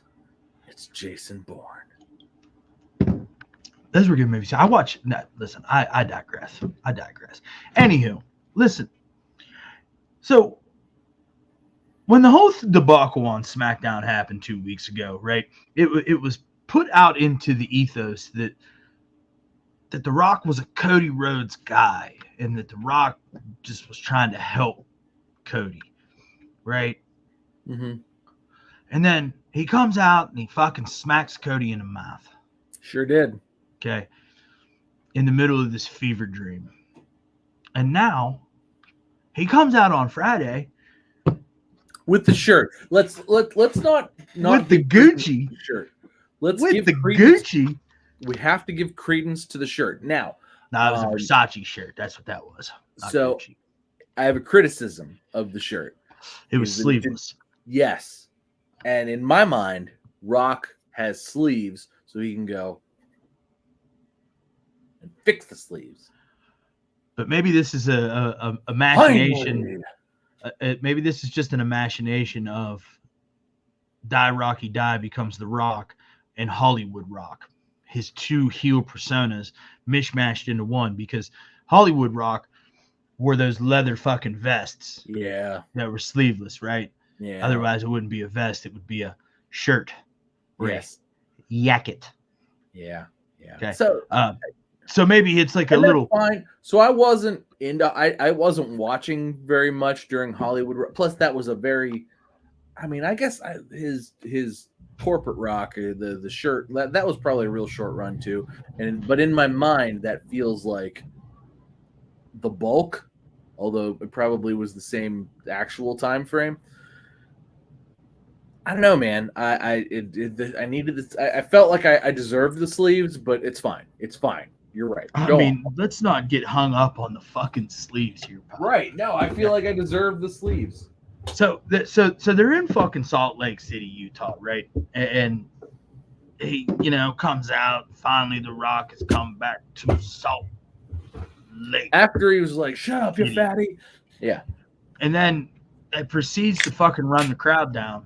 It's Jason Bourne. Those were good movies. I watched. No, listen, I digress. Anywho, listen. So, when the whole debacle on SmackDown happened 2 weeks ago, right? It was put out into the ethos that The Rock was a Cody Rhodes guy, and that The Rock just was trying to help Cody, right? Mm-hmm. And then he comes out and he fucking smacks Cody in the mouth. Sure did. Okay. In the middle of this fever dream. And now he comes out on Friday with the shirt. Let's not with the Gucci shirt. Let's with give the credence. Gucci. We have to give credence to the shirt. Now, no, it was a Versace shirt. That's what that was. So Gucci. I have a criticism of the shirt. It was sleeveless. Yes. And in my mind, Rock has sleeves so he can go and fix the sleeves. But maybe this is a machination. Maybe this is just an imagination of Die Rocky Die becomes The Rock and Hollywood Rock. His 2 heel personas mishmashed into one, because Hollywood Rock wore those leather fucking vests. Yeah. That were sleeveless, right? Yeah. Otherwise, it wouldn't be a vest. It would be a shirt. Yes. Jacket. Yeah. Okay. So maybe it's like a little fine. So I wasn't I wasn't watching very much during Hollywood. Plus, that was a very, I mean, I guess his corporate Rock, the shirt, that was probably a real short run too. But in my mind, that feels like the bulk, although it probably was the same actual time frame. I don't know, man. I needed this. I felt like I deserved the sleeves, but it's fine. It's fine. You're right. I mean, let's not get hung up on the fucking sleeves here, pal. Right. No, I feel like I deserve the sleeves. So they're in fucking Salt Lake City, Utah, right? And he, comes out. Finally, The Rock has come back to Salt Lake. After he was like, "Shut up, you fatty." Yeah. And then it proceeds to fucking run the crowd down.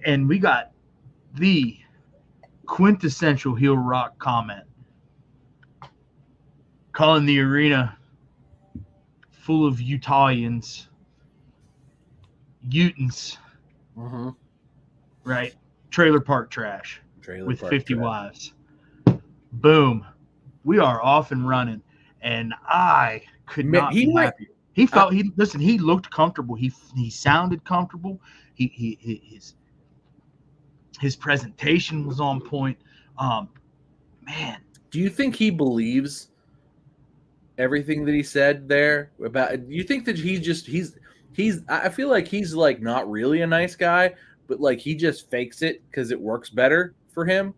And we got the quintessential heel Rock comment, calling the arena full of Utahians, Utahns, right? Trailer park trash with 50 wives. Boom. We are off and running. And I could not be happier. He felt he looked comfortable. He sounded comfortable. His presentation was on point. Man, do you think he believes everything that he said there about? Do you think that he's I feel like he's like not really a nice guy, but like he just fakes it because it works better for him,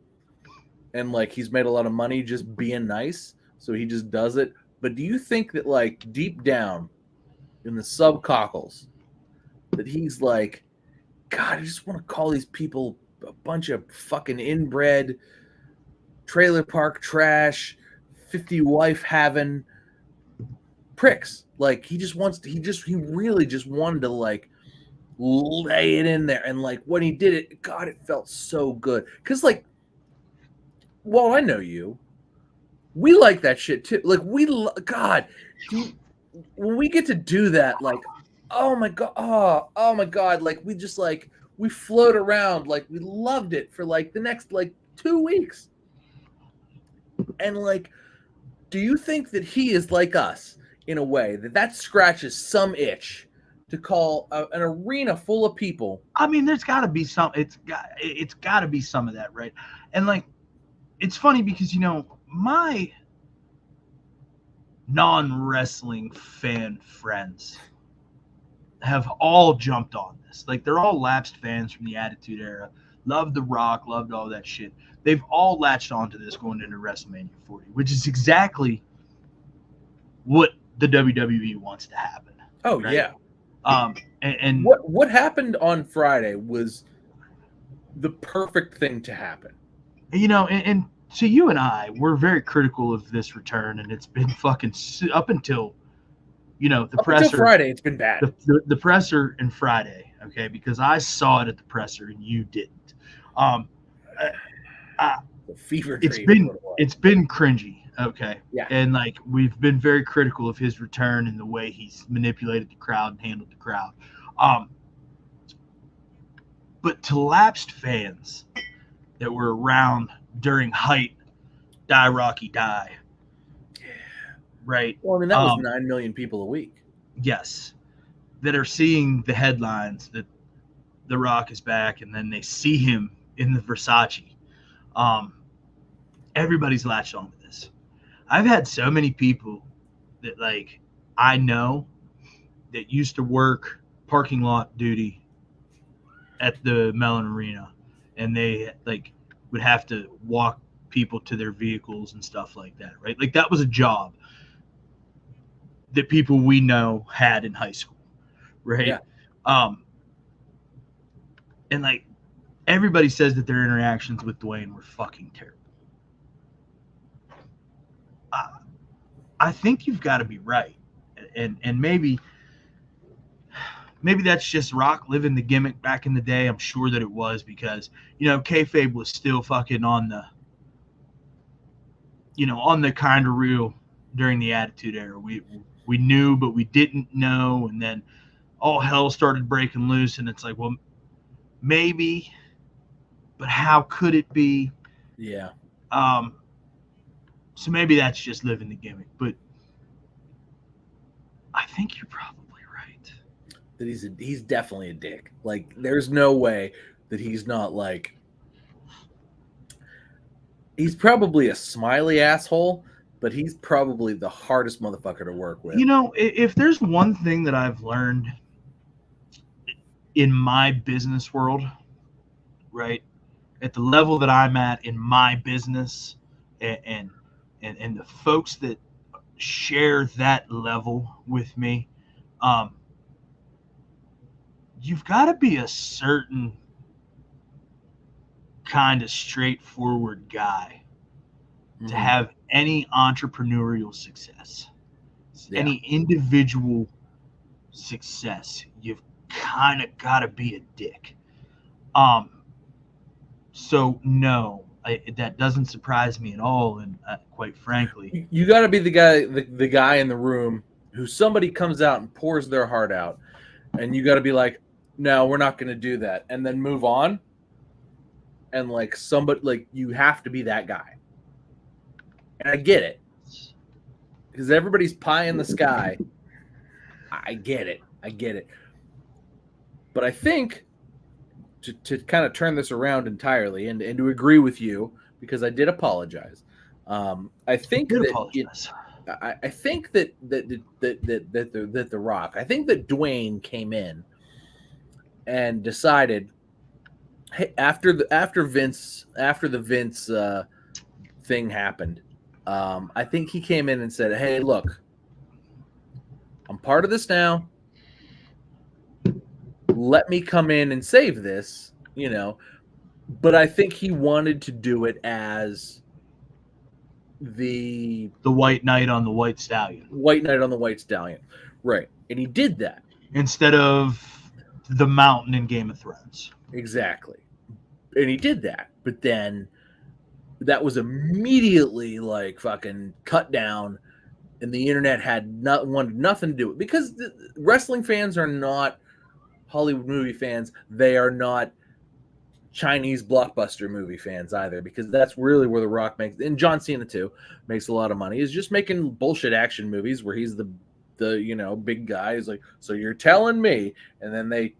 and like he's made a lot of money just being nice, so he just does it. But do you think that like deep down in the subcockles that he's like, God, I just want to call these people a bunch of fucking inbred trailer park trash, 50 wife having pricks. Like he really just wanted to like lay it in there. And like when he did it, God, it felt so good. Cause like, well, I know you, we like that shit too. Like God, when we get to do that, like, oh my God, oh my God. Like we just like, we float around. Like we loved it for like the next like 2 weeks. And like, do you think that he is like us in a way that scratches some itch to call an arena full of people? I mean, there's got to be some. It's got to be some of that, right? And like, it's funny because my non-wrestling fan friends have all jumped on this. Like, they're all lapsed fans from the Attitude Era. Loved The Rock, loved all that shit. They've all latched onto this going into WrestleMania 40, which is exactly what the WWE wants to happen. Oh, right? yeah. And what happened on Friday was the perfect thing to happen. And to you and I, we're very critical of this return, and it's been fucking up until the presser. Until Friday, it's been bad. The presser and Friday, okay, because I saw it at the presser and you didn't. The fever dream. It's been cringy, okay. Yeah. And like we've been very critical of his return and the way he's manipulated the crowd and handled the crowd. But to lapsed fans that were around during height, Die Rocky Die. Yeah. Right. Well, I mean that was 9 million people a week. Yes. That are seeing the headlines that The Rock is back, and then they see him in the Versace. Everybody's latched on to this. I've had so many people that like I know that used to work parking lot duty at the Mellon Arena, and they like would have to walk people to their vehicles and stuff like that, right? Like that was a job that people we know had in high school, right? Yeah. And like everybody says that their interactions with Dwayne were fucking terrible. I think you've got to be right, and maybe that's just Rock living the gimmick back in the day. I'm sure that it was because kayfabe was still fucking on the kind of real during the Attitude Era. We knew, but we didn't know, and then all hell started breaking loose, and it's like, well, maybe, but how could it be? Yeah. So maybe that's just living the gimmick, but I think you're probably right. That he's definitely a dick. Like, there's no way that he's not like. He's probably a smiley asshole, but he's probably the hardest motherfucker to work with. If there's one thing that I've learned in my business world, right, at the level that I'm at in my business, and the folks that share that level with me, you've got to be a certain kind of straightforward guy to have any entrepreneurial success, any individual success. You've kind of got to be a dick. So no, that doesn't surprise me at all, and quite frankly, you got to be the guy in the room who somebody comes out and pours their heart out, and you got to be like, no, we're not going to do that, and then move on. And like somebody, like you have to be that guy, and I get it because everybody's pie in the sky. I get it. But I think to kind of turn this around entirely and to agree with you, because I did apologize. I think Did that apologize. I think that the Rock. I think that Dwayne came in and decided, hey, after the Vince thing happened. I think he came in and said, "Hey, look, I'm part of this now. Let me come in and save this." But I think he wanted to do it as the The White Knight on the White Stallion White Knight on the White Stallion, right? And he did that instead of the Mountain in Game of Thrones. exactly, and he did that. But then that was immediately like fucking cut down, and the internet wanted nothing to do with it, because wrestling fans are not Hollywood movie fans. They are not Chinese blockbuster movie fans either, because that's really where The Rock makes, and John Cena too, makes a lot of money, is just making bullshit action movies where he's the big guy. He's like, so you're telling me, and then they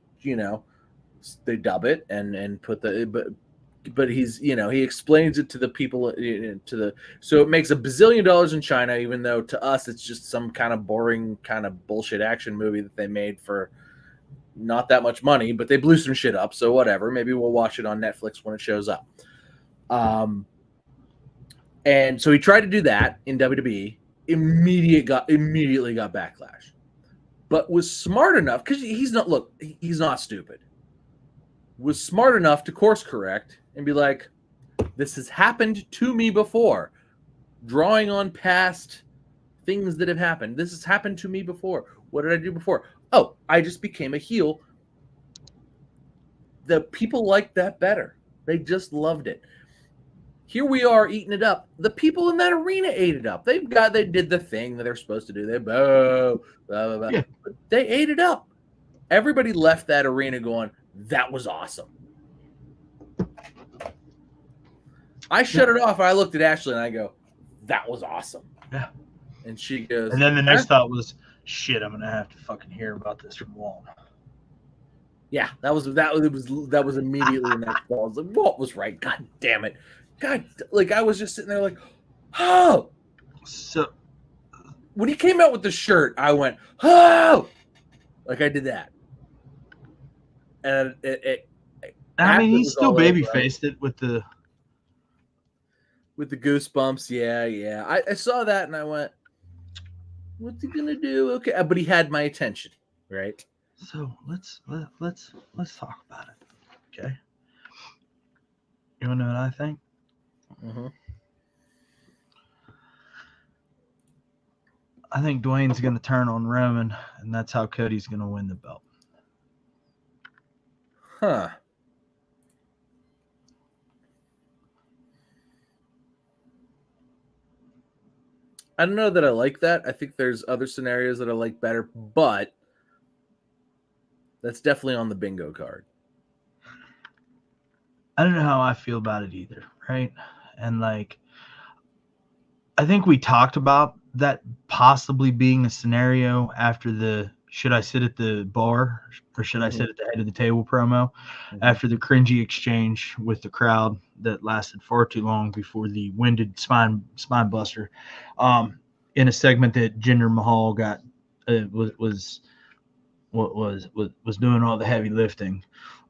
dub it and put but he's he explains it to the people, so it makes $1 bazillion in China, even though to us it's just some kind of boring kind of bullshit action movie that they made for not that much money, but they blew some shit up, so whatever. Maybe we'll watch it on Netflix when it shows up. And so he tried to do that in WWE. Immediately got backlash, but was smart enough, because he's not stupid. Was smart enough to course correct and be like, "This has happened to me before," drawing on past things that have happened. This has happened to me before. What did I do before? Oh, I just became a heel. The people liked that better. They just loved it. Here we are eating it up. The people in that arena ate it up. They did the thing that they're supposed to do. They blah, blah, blah. Yeah. But they ate it up. Everybody left that arena going, "That was awesome." I shut it off. I looked at Ashley and I go, "That was awesome." Yeah. And she goes, And then the next thought was, shit, I'm gonna have to fucking hear about this from Walt. yeah, that was immediately the next thought. I was like, Walt was right. God damn it. God, like I was just sitting there like, oh. So When he came out with the shirt, I went, oh, like I did that. And I mean, he still baby over, faced it with the goosebumps. Yeah. I saw that and I went, what's he gonna do? Okay, but he had my attention, right? So let's talk about it. Okay. You wanna know what I think? Mm-hmm. I think Dwayne's gonna turn on Roman, and that's how Cody's gonna win the belt. Huh. I don't know that I like that. I think there's other scenarios that I like better, but that's definitely on the bingo card. I don't know how I feel about it either, right? And like, I think we talked about that possibly being a scenario after the "should I sit at the bar or should I sit at the head of the table" promo, after the cringy exchange with the crowd that lasted far too long before the winded spine buster, in a segment that Jinder Mahal got was doing all the heavy lifting.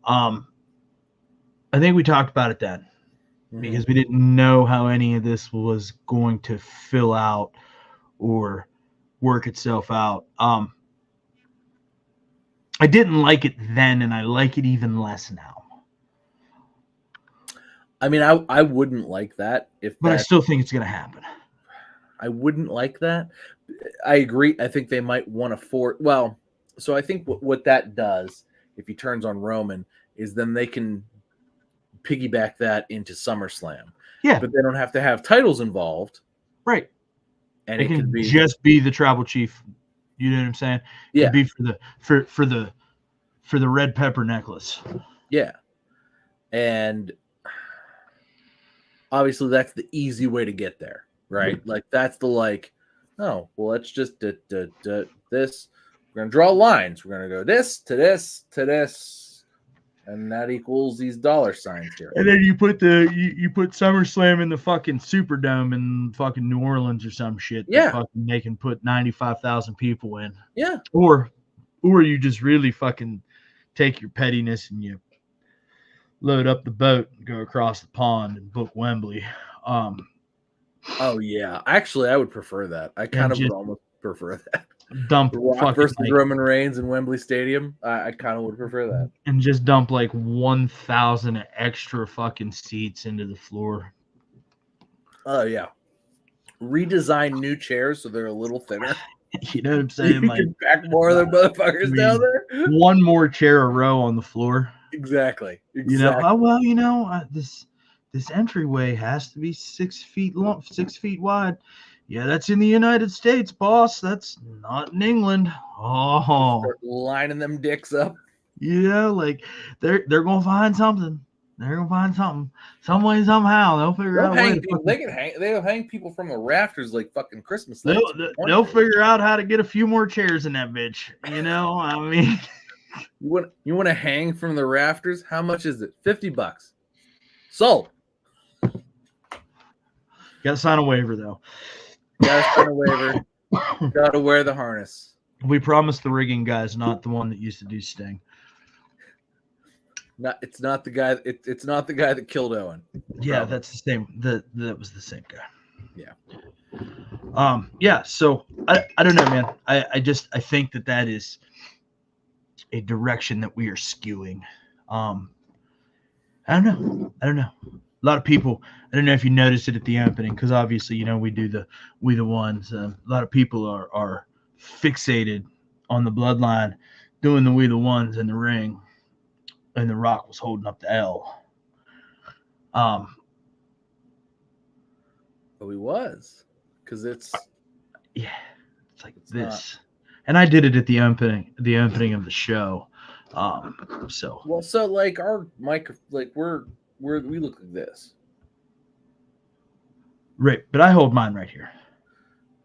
I think we talked about it then, because we didn't know how any of this was going to fill out or work itself out. I didn't like it then, and I like it even less now. I mean, I wouldn't like that but I still think it's going to happen. I wouldn't like that. I agree. I think they might want to force. Well, so I think what that does, if he turns on Roman, is then they can piggyback that into SummerSlam. Yeah, but they don't have to have titles involved, right? And it can just be the tribal chief. You know what I'm saying? It yeah, could be for the red pepper necklace. Yeah, and obviously that's the easy way to get there, right? Like that's the oh well, let's just this. We're going to draw lines. We're going to go this to this to this, and that equals these dollar signs here. And then you put you put SummerSlam in the fucking Superdome in fucking New Orleans or some shit. Yeah. Fucking they can put 95,000 people in. Yeah. Or you just really fucking take your pettiness and you load up the boat and go across the pond and book Wembley. Oh yeah, actually, I would prefer that. I kind of would almost prefer that. Dump Rock versus Roman Reigns in Wembley Stadium. I kind of would prefer that. And just dump like 1,000 extra fucking seats into the floor. Oh yeah, redesign new chairs so they're a little thinner. You know what I'm saying? You can pack more of their motherfuckers down there. One more chair a row on the floor. Exactly. You know, oh well, you know, this entryway has to be 6 feet long, 6 feet wide. Yeah, that's in the United States, boss. That's not in England. Oh, start lining them dicks up. Yeah, like they're gonna find something. They're gonna find something. Some way, somehow, they'll figure out. They'll hang people from the rafters like fucking Christmas lights. They'll figure out how to get a few more chairs in that bitch. You know, I mean, you want to hang from the rafters? How much is it? $50. Sold. Gotta sign a waiver though. Gotta sign a waiver. Gotta wear the harness. We promised the rigging guys, not the one that used to do Sting. It's not the guy. It's not the guy that killed Owen. Yeah, that's the same. That was the same guy. Yeah. Yeah. So I don't know, man. I think that is a direction that we are skewing. I don't know. A lot of people, I don't know if you noticed it at the opening, because obviously, you know, we do the We the Ones. A lot of people are fixated on the Bloodline doing the We the Ones in the ring, and The Rock was holding up the L. Oh, he was, because it's like this. And I did it at the opening of the show. So like our mic, like we look like this. Right, but I hold mine right here.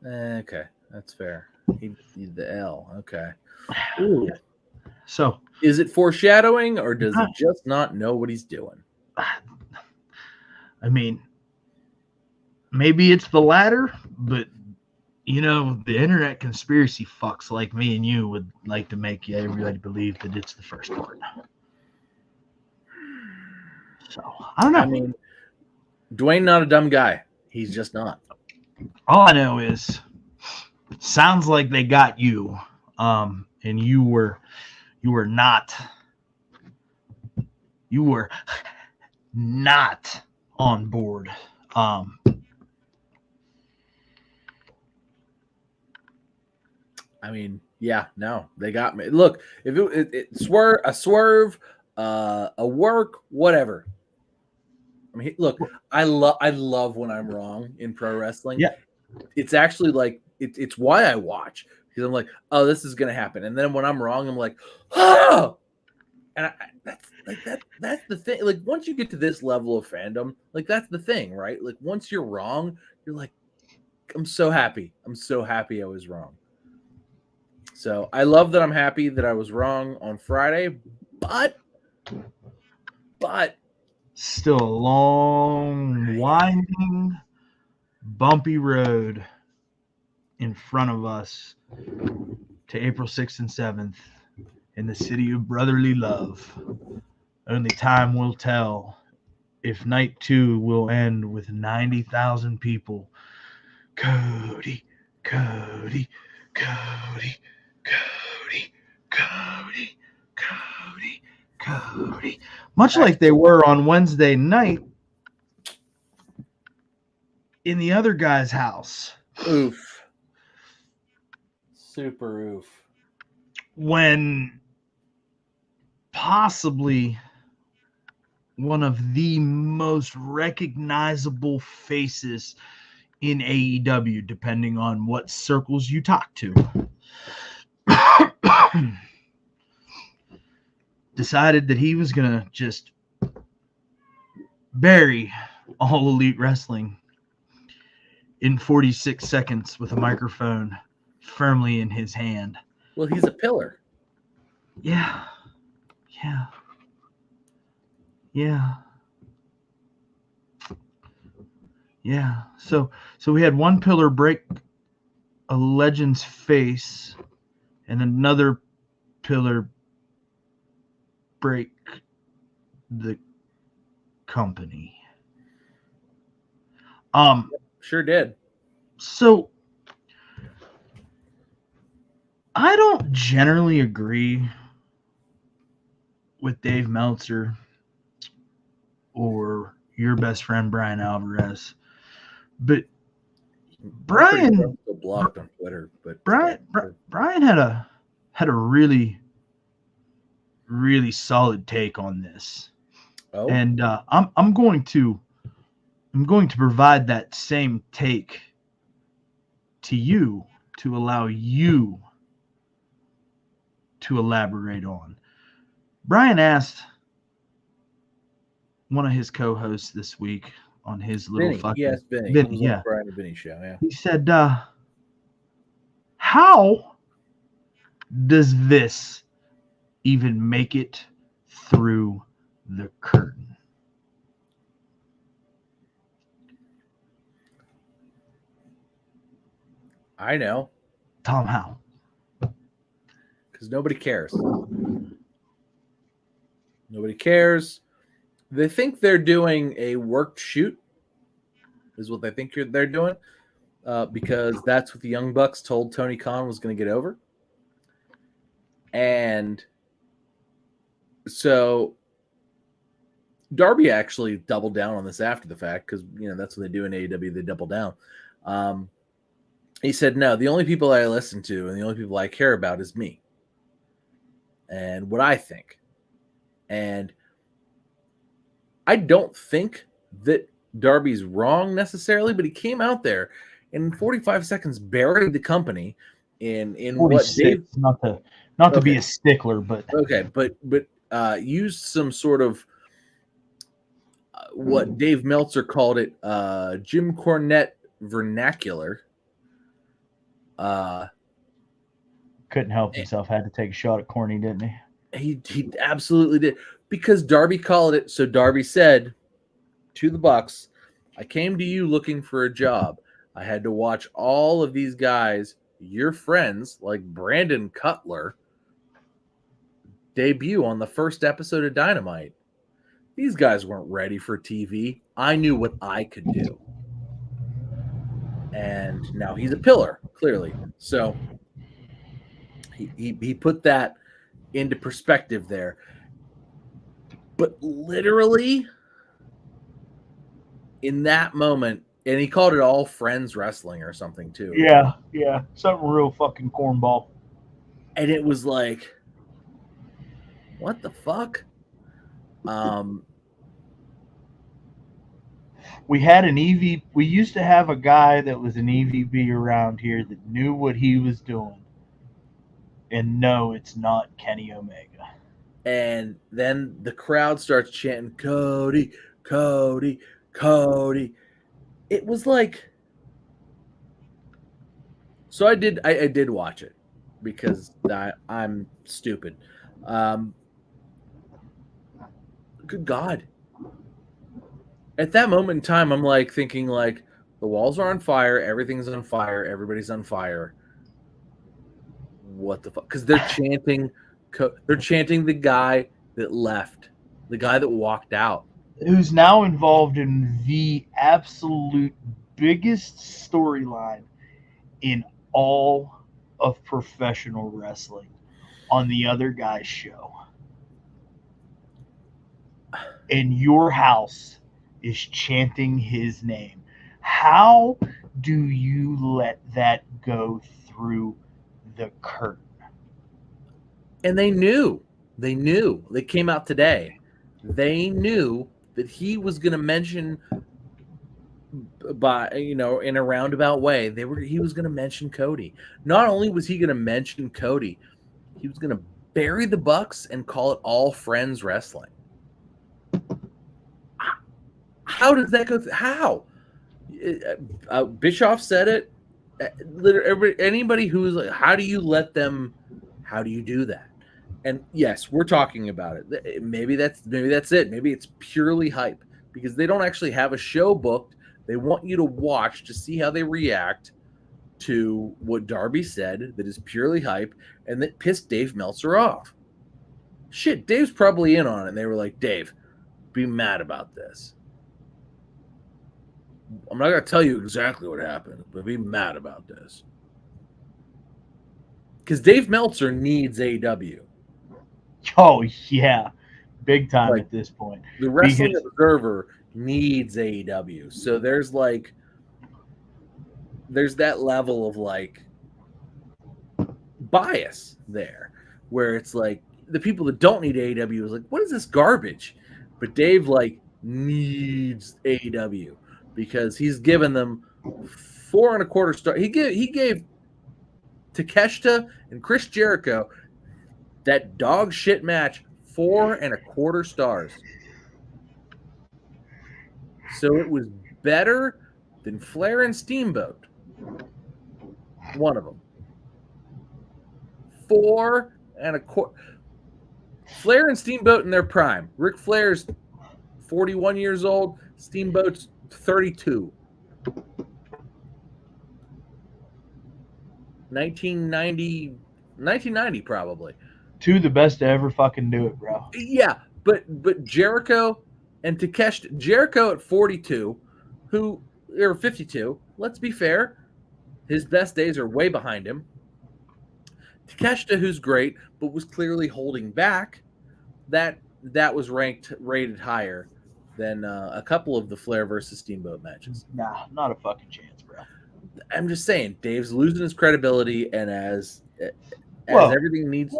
Okay, that's fair. He the L. Okay. Ooh. Yeah. So is it foreshadowing, or does he just not know what he's doing? I mean, maybe it's the latter, but you know, the internet conspiracy fucks like me and you would like to make everybody believe that it's the first part. So I don't know. I mean, Dwayne not a dumb guy. He's just not. All I know is, it sounds like they got you, and you were not on board. I mean, yeah, no, they got me. Look, if it swerve, a work, whatever. I mean, look, I love when I'm wrong in pro wrestling. Yeah, it's actually like it's why I watch, because I'm like, oh, this is gonna happen, and then when I'm wrong, I'm like, oh, and that's the thing. Like once you get to this level of fandom, like that's the thing, right? Like once you're wrong, you're like, I'm so happy I was wrong. So I love that I'm happy that I was wrong on Friday, but still a long, winding, bumpy road in front of us to April 6th and 7th in the city of brotherly love. Only time will tell if night 2 will end with 90,000 people. Cody, Cody, Cody, Cody, Cody, Cody, Cody. Much like they were on Wednesday night in the other guy's house. Oof. Super oof. When possibly one of the most recognizable faces in AEW, depending on what circles you talk to, decided that he was going to just bury All Elite Wrestling in 46 seconds with a microphone firmly in his hand. Well, he's a pillar. Yeah. Yeah. Yeah. Yeah. So we had one pillar break a legend's face and another pillar break the company. Sure did. So I don't generally agree with Dave Meltzer or your best friend Brian Alvarez, but Brian blocked on Twitter, but Brian had a really solid take on this. Oh, and I'm going to provide that same take to you to allow you to elaborate on. Brian asked one of his co-hosts this week on his little Vinny. fucking Yes, Vinny. Vinny, yeah. Brian and Vinny show. Yeah. He said, "How does this even make it through the curtain?" I know. Tom, how? Because nobody cares. Nobody cares. They think they're doing a worked shoot, is what they think they're doing, because that's what the Young Bucks told Tony Khan was going to get over. And so Darby actually doubled down on this after the fact because, that's what they do in AEW. They double down. He said, no, the only people I listen to and the only people I care about is me and what I think. And I don't think that Darby's wrong necessarily, but he came out there and in 45 seconds buried the company in what Dave, not to be a stickler, but used some sort of what Dave Meltzer called it, Jim Cornette vernacular. Couldn't help himself. Had to take a shot at Corny, didn't he? He absolutely did, because Darby called it. So Darby said to the Bucks, I came to you looking for a job. I had to watch all of these guys, your friends, like Brandon Cutler, debut on the first episode of Dynamite. These guys weren't ready for TV. I knew what I could do. And now he's a pillar, clearly. So he put that into perspective there. But literally in that moment, and he called it all friends wrestling or something too. Yeah. Something real fucking cornball. And it was like, what the fuck? We had an EV. We used to have a guy that was an EVP around here that knew what he was doing. And no, it's not Kenny Omega. And then the crowd starts chanting, Cody, Cody, Cody. It was like, so I did watch it because I'm stupid. Good God. At that moment in time, I'm like thinking like the walls are on fire. Everything's on fire. Everybody's on fire. What the fuck? Because they're chanting the guy that left, the guy that walked out, who's now involved in the absolute biggest storyline in all of professional wrestling on the other guy's show. And your house is chanting his name. How do you let that go through the curtain? And they knew. They came out today. They knew that he was going to mention by, in a roundabout way, he was going to mention Cody. Not only was he going to mention Cody, he was going to bury the Bucks and call it all friends wrestling. How does that go? How? Bischoff said it. Literally, anybody who's like, how do you let them How do you do that? And yes, we're talking about it. Maybe that's it. Maybe it's purely hype because they don't actually have a show booked. They want you to watch to see how they react to what Darby said that is purely hype and that pissed Dave Meltzer off. Shit, Dave's probably in on it. And they were like, Dave, be mad about this. I'm not going to tell you exactly what happened, but be mad about this. Because Dave Meltzer needs AEW. Oh, yeah. Big time Like, at this point. The Wrestling Observer needs AEW. So there's that level of like bias there where it's like the people that don't need AEW is like, what is this garbage? But Dave like needs AEW because he's given them 4.25 stars. He gave Takeshita and Chris Jericho that dog shit match 4.25 stars. So it was better than Flair and Steamboat. One of them. 4.25. Flair and Steamboat in their prime. Ric Flair's 41 years old. Steamboat's 32. 1990 probably. Two of the best to ever fucking do it, bro. Yeah, but Jericho and Takeshita, Jericho at 42, or 52. Let's be fair, his best days are way behind him. Takeshita, who's great, but was clearly holding back, that was rated higher than a couple of the Flair versus Steamboat matches. Nah, not a fucking chance, bro. I'm just saying, Dave's losing his credibility, and as everything begins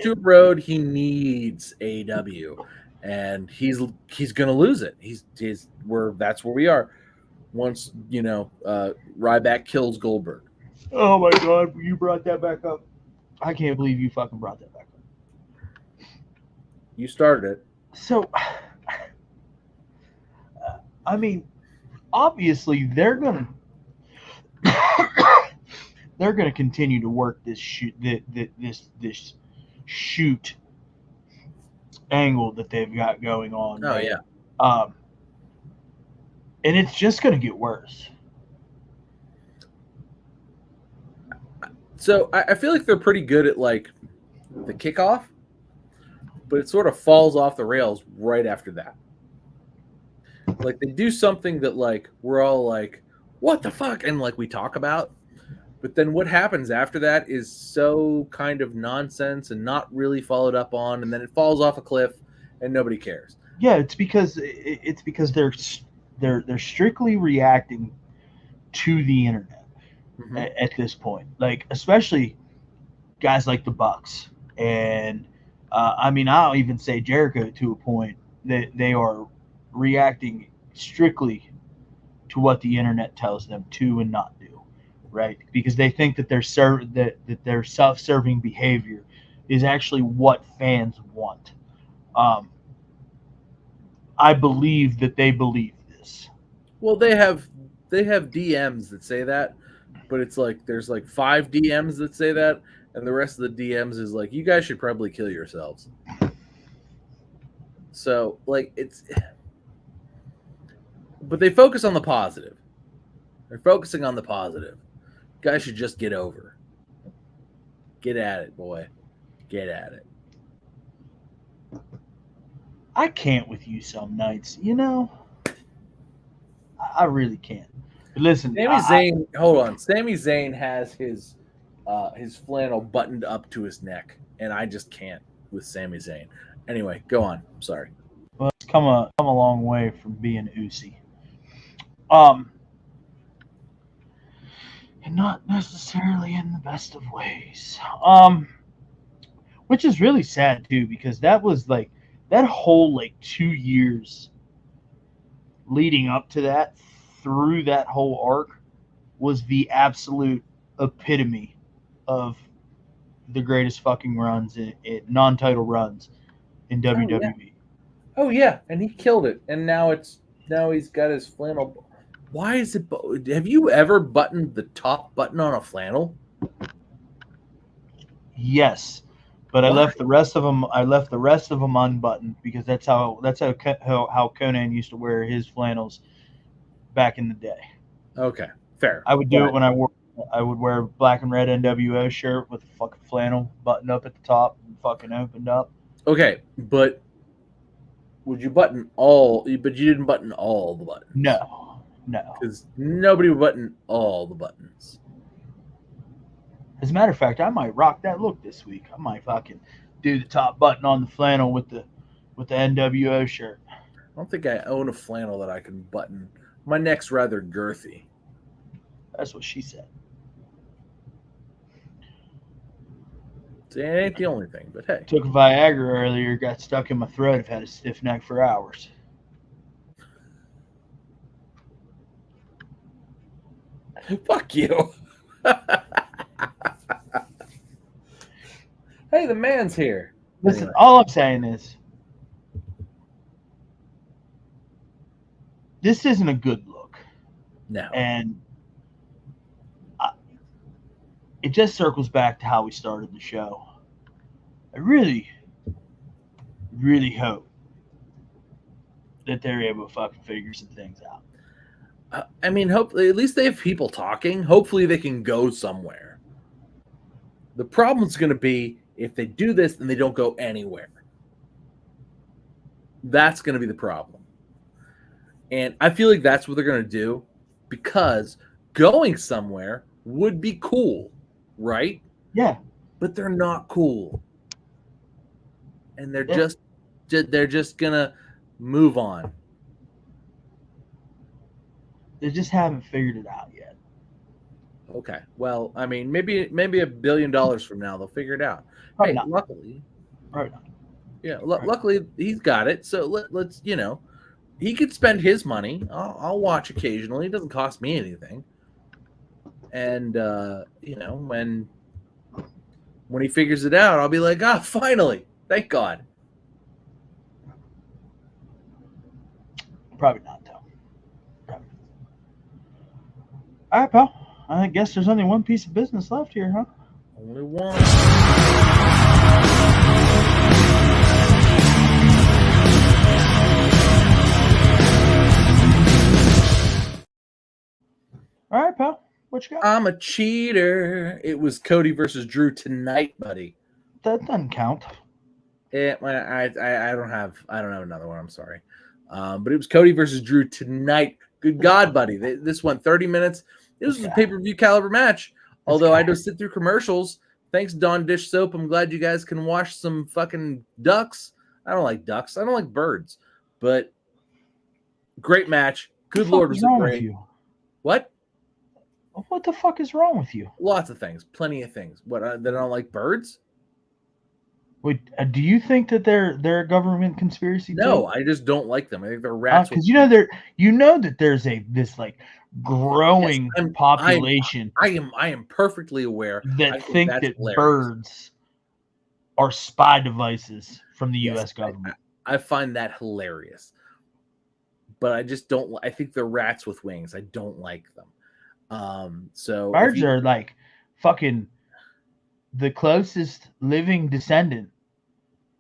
to erode, he needs AEW, and he's gonna lose it. That's where we are. Once Ryback kills Goldberg. Oh my god, you brought that back up. I can't believe you fucking brought that back up. You started it. So, I mean, obviously they're gonna continue to work this shoot angle that they've got going on. Oh, yeah. And it's just gonna get worse. So I feel like they're pretty good at like the kickoff, but it sort of falls off the rails right after that. Like they do something that like we're all like, what the fuck? And like we talk about, but then what happens after that is so kind of nonsense and not really followed up on, and then it falls off a cliff and nobody cares. Yeah, it's because they're strictly reacting to the internet. Mm-hmm. At this point, like especially guys like the Bucks, and I mean I'll even say Jericho to a point that they are reacting strictly to what the internet tells them to and not do, right? Because they think that their self-serving behavior is actually what fans want. I believe that they believe this. Well, they have DMs that say that. But it's like there's like 5 DMs that say that, and the rest of the DMs is like, you guys should probably kill yourselves. So like but they focus on the positive. They're focusing on the positive. You guys should just get over. Get at it, boy. Get at it. I can't with you some nights, I really can't. Listen, hold on. Sami Zayn has his flannel buttoned up to his neck, and I just can't with Sami Zayn. Anyway, go on. I'm sorry. Well, it's come a long way from being Uzi. And not necessarily in the best of ways. Which is really sad too, because that was like that whole like 2 years leading up to that. Through that whole arc was the absolute epitome of the greatest fucking runs non-title runs in WWE. Oh yeah, and he killed it. And now he's got his flannel. Why is it? Have you ever buttoned the top button on a flannel? Yes, but I Why? left the rest of them. I left the rest of them unbuttoned because that's how Conan used to wear his flannels back in the day. Okay, fair. I would do it But when I would wear a black and red NWO shirt with a fucking flannel buttoned up at the top and fucking opened up. okay, but would you button all? But you didn't button all the buttons. No. Because nobody would button all the buttons. As a matter of fact, I might rock that look this week. I might fucking do the top button on the flannel with the NWO shirt. I don't think I own a flannel that I can button. My neck's rather girthy. That's what she said. So it ain't the only thing, but hey. Took Viagra earlier, got stuck in my throat. I've had a stiff neck for hours. Fuck you. Hey, the man's here. Listen, Anyway. all I'm saying is this isn't a good look. No. And it just circles back to how we started the show. I really, really hope that they're able to fucking figure some things out. I mean, hopefully, at least they have people talking. Hopefully, they can go somewhere. The problem's going to be if they do this and they don't go anywhere. That's going to be the problem. And I feel like that's what they're going to do because going somewhere would be cool, right? Yeah. But they're not cool. And they're just going to move on. They just haven't figured it out yet. Okay. Well, I mean, maybe $1 billion from now they'll figure it out. Probably hey, not. luckily, Probably not. yeah, luckily he's got it. So let's he could spend his money. I'll watch occasionally. It doesn't cost me anything. And when he figures it out, I'll be like, finally, thank God. Probably not, though. Probably. All right, pal. I guess there's only one piece of business left here, huh? Only one. All right, pal. What you got? I'm a cheater. It was Cody versus Drew tonight, buddy. That doesn't count. I don't have another one. I'm sorry, but it was Cody versus Drew tonight. Good God, buddy! This went 30 minutes. This was a pay-per-view caliber match. Although I had to sit through commercials. Thanks, Dawn Dish Soap. I'm glad you guys can wash some fucking ducks. I don't like ducks. I don't like birds. But great match. Good Lord, was it great? What? What the fuck is wrong with you? Lots of things. Plenty of things. What? That I don't like birds? Wait, do you think that they're a government conspiracy? No, I just don't like them. I think they're rats. Because that there's this like growing population. I am perfectly aware that think that hilarious. Birds are spy devices from the U.S. government. I find that hilarious, but I just don't. I think they're rats with wings. I don't like them. So birds are like fucking the closest living descendant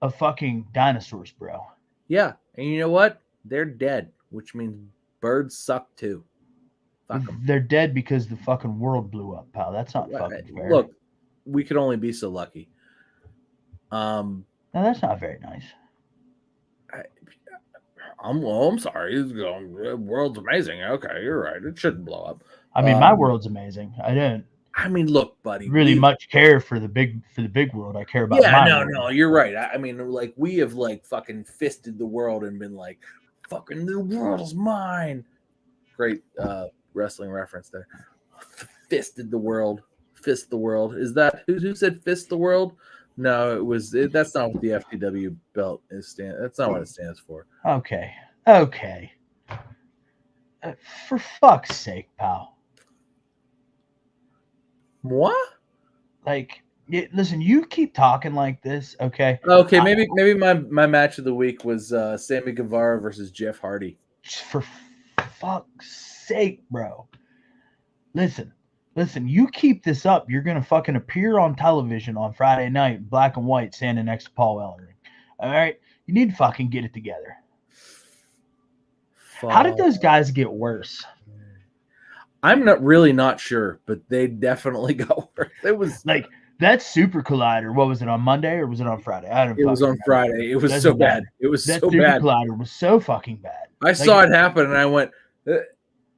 of fucking dinosaurs, bro. Yeah, and you know what? They're dead, which means birds suck too. Fuck them. They're dead because the fucking world blew up, pal. That's not fucking fair. Look, we could only be so lucky. No, that's not very nice. I'm sorry. The world's amazing. Okay, you're right. It shouldn't blow up. I mean, my world's amazing. I don't. I mean, look, buddy. Really much care for the big world. I care about. Yeah, no, you're right. I mean, like we have like fucking fisted the world and been like, fucking the world is mine. Great wrestling reference there. Fisted the world. Fist the world. Is that who said fist the world? No, that's not what the FTW belt is that's not what it stands for. Okay. For fuck's sake, pal. What? Like, listen, you keep talking like this, okay? Okay, maybe my match of the week was Sammy Guevara versus Jeff Hardy. For fuck's sake, bro. Listen, Listen, you keep this up, you're gonna fucking appear on television on Friday night, black and white, standing next to Paul Ellering. All right, you need to fucking get it together. How did those guys get worse? I'm not sure, but they definitely got worse. It was like that Super Collider. What was it, on Monday or was it on Friday? I don't. It was on Friday. It was so bad. It was that so Super bad. Collider was so fucking bad. I saw it happen, and I went,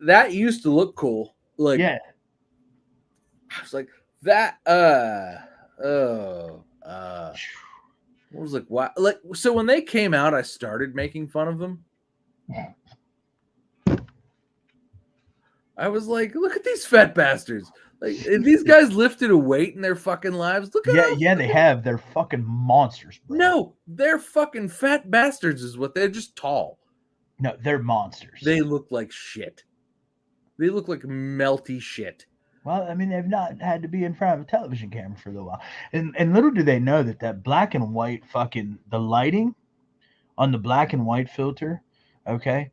"That used to look cool." Like, yeah, I was like, "That." I was like, "What?" Like, so when they came out, I started making fun of them. I was like, "Look at these fat bastards! Like, these guys lifted a weight in their fucking lives. Look at they have. They're fucking monsters, bro. No, they're fucking fat bastards. Is what they're just tall. No, they're monsters. They look like shit. They look like melty shit. Well, I mean, they've not had to be in front of a television camera for a little while. And little do they know that black and white fucking, the lighting on the black and white filter, okay,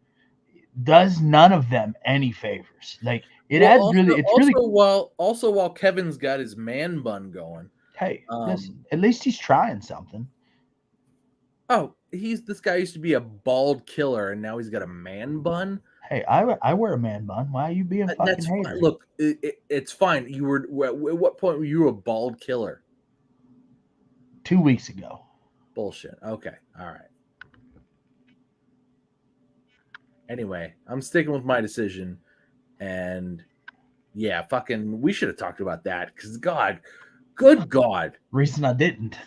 does none of them any favors. Like, it adds really, it's really. While Kevin's got his man bun going. Hey, listen, at least he's trying something. Oh, this guy used to be a bald killer, and now he's got a man bun. Hey, I wear a man bun. Why are you being fucking hater? Fine. Look, it's fine. You were at what point were you a bald killer? 2 weeks ago. Bullshit. Okay, all right. Anyway, I'm sticking with my decision, and yeah, fucking, we should have talked about that because good God. Reason I didn't.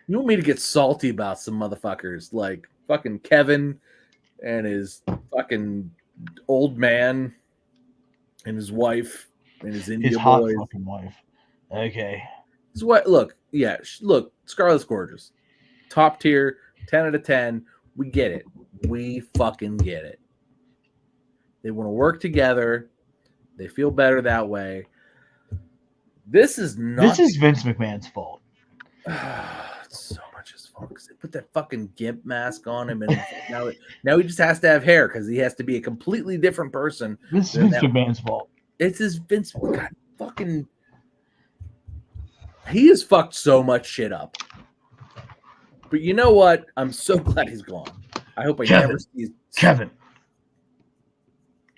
You want me to get salty about some motherfuckers like fucking Kevin and his fucking old man and his wife and his India his hot fucking wife. Okay. His wife, look, Scarlett's gorgeous. Top tier, 10 out of 10. We get it. We fucking get it. They want to work together. They feel better that way. This is Vince McMahon's fault. It's so much his fault because they put that fucking gimp mask on him, and now he just has to have hair because he has to be a completely different person. This is Vince McMahon's fault. It's his Vince. God, fucking. He has fucked so much shit up. But you know what? I'm so glad he's gone. I hope I never see Kevin.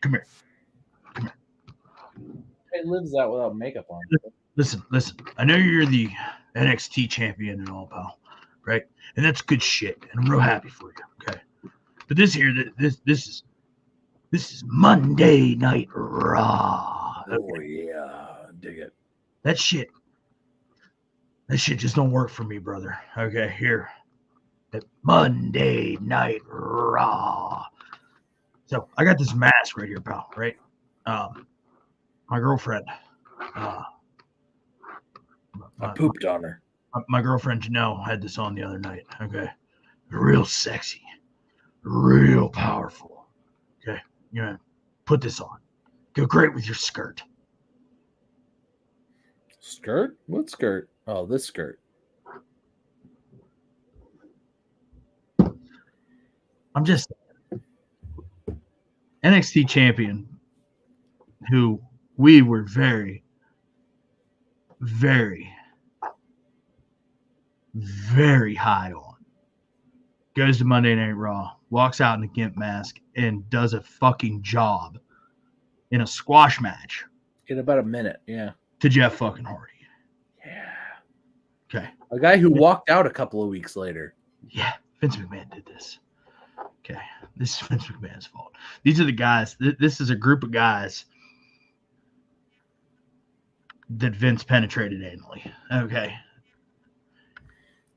Come here. He lives out without makeup on. Listen. I know you're the NXT champion and all, pal, right? And that's good shit, and I'm real happy for you. Okay, but this is Monday Night Raw. Okay? Oh yeah, dig it. That shit just don't work for me, brother. Okay, here, the Monday Night Raw. So I got this mask right here, pal. Right, my girlfriend. I pooped on her. My girlfriend Janelle had this on the other night. Okay, real sexy, real powerful. Okay, you're gonna put this on. Go great with your skirt. Skirt? What skirt? Oh, this skirt. I'm just NXT champion, who we were very, very, very high on. Goes to Monday Night Raw, walks out in a gimp mask, and does a fucking job in a squash match. In about a minute, yeah. To Jeff fucking Hardy. Yeah. Okay. A guy who walked out a couple of weeks later. Yeah, Vince McMahon did this. Okay, this is Vince McMahon's fault. These are the guys. This is a group of guys that Vince penetrated anally. Okay.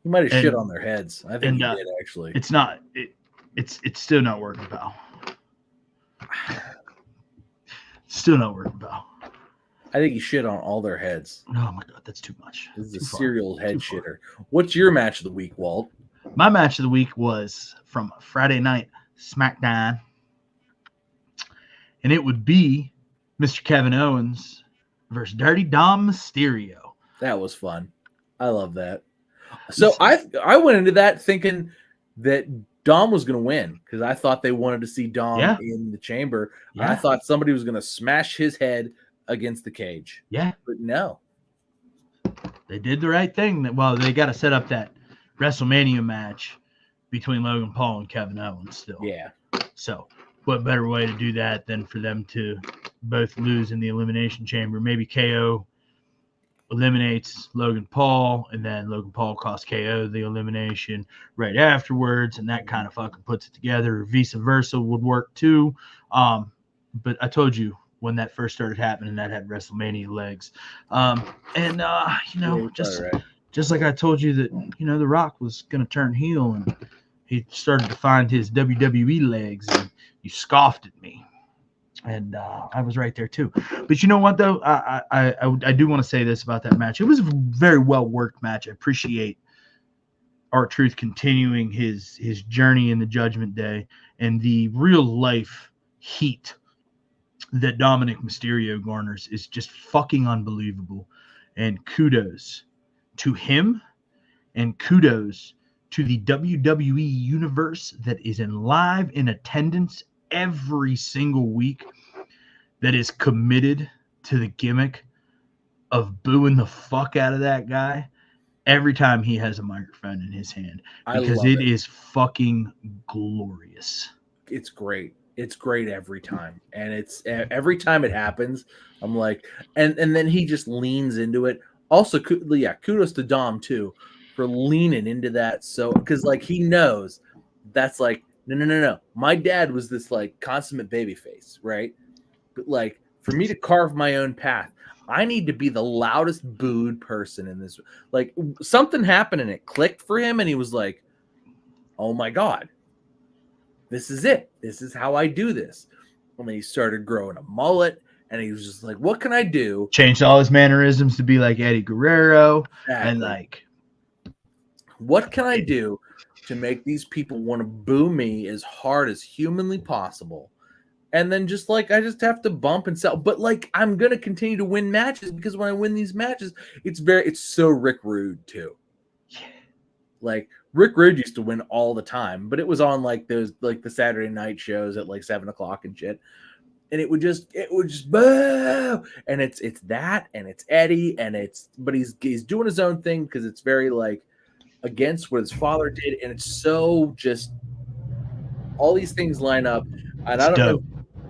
He might have shit on their heads. I think he did, actually. It's not. It's still not working, pal. Still not working, pal. I think he shit on all their heads. Oh my god, that's too much. This is a serial head shitter. What's your match of the week, Walt? My match of the week was from Friday Night SmackDown, and it would be Mr. Kevin Owens versus Dirty Dom Mysterio. That was fun. I love that. So I went into that thinking that Dom was going to win because I thought they wanted to see Dom Yeah. in the chamber. Yeah. I thought somebody was going to smash his head against the cage. Yeah. But no. They did the right thing. Well, they got to set up that WrestleMania match between Logan Paul and Kevin Owens still. Yeah. So what better way to do that than for them to both lose in the Elimination Chamber? Maybe KO eliminates Logan Paul, and then Logan Paul costs KO the elimination right afterwards, and that kind of fucking puts it together. Vice versa would work too. But I told you when that first started happening, that had WrestleMania legs. Just like I told you that, The Rock was going to turn heel, and he started to find his WWE legs, and you scoffed at me. And I was right there too. But you know what, though? I do want to say this about that match. It was a very well-worked match. I appreciate R-Truth continuing his journey in the Judgment Day and the real-life heat that Dominic Mysterio garners is just fucking unbelievable. And kudos to him, and kudos to the WWE universe that is in attendance every single week, that is committed to the gimmick of booing the fuck out of that guy every time he has a microphone in his hand, because it is fucking glorious. It's great. It's great every time. And it's every time it happens, I'm like, and then he just leans into it. Also, kudos to Dom too for leaning into that. So, because like he knows that's like, no. My dad was this like consummate babyface, right? But like for me to carve my own path, I need to be the loudest booed person in this. Like something happened and it clicked for him, and he was like, "Oh my God, this is it. This is how I do this." And then he started growing a mullet, and he was just like, "What can I do?" Changed all his mannerisms to be like Eddie Guerrero, and like, what can I do to make these people want to boo me as hard as humanly possible? And then just like, I just have to bump and sell. But like, I'm going to continue to win matches, because when I win these matches, it's so Rick Rude too. Yeah. Like Rick Rude used to win all the time, but it was on like those, like the Saturday night shows at like 7:00 and shit. And it would just boo. And it's that, and it's Eddie, but he's doing his own thing, because it's very like against what his father did. And it's so just all these things line up. And I don't know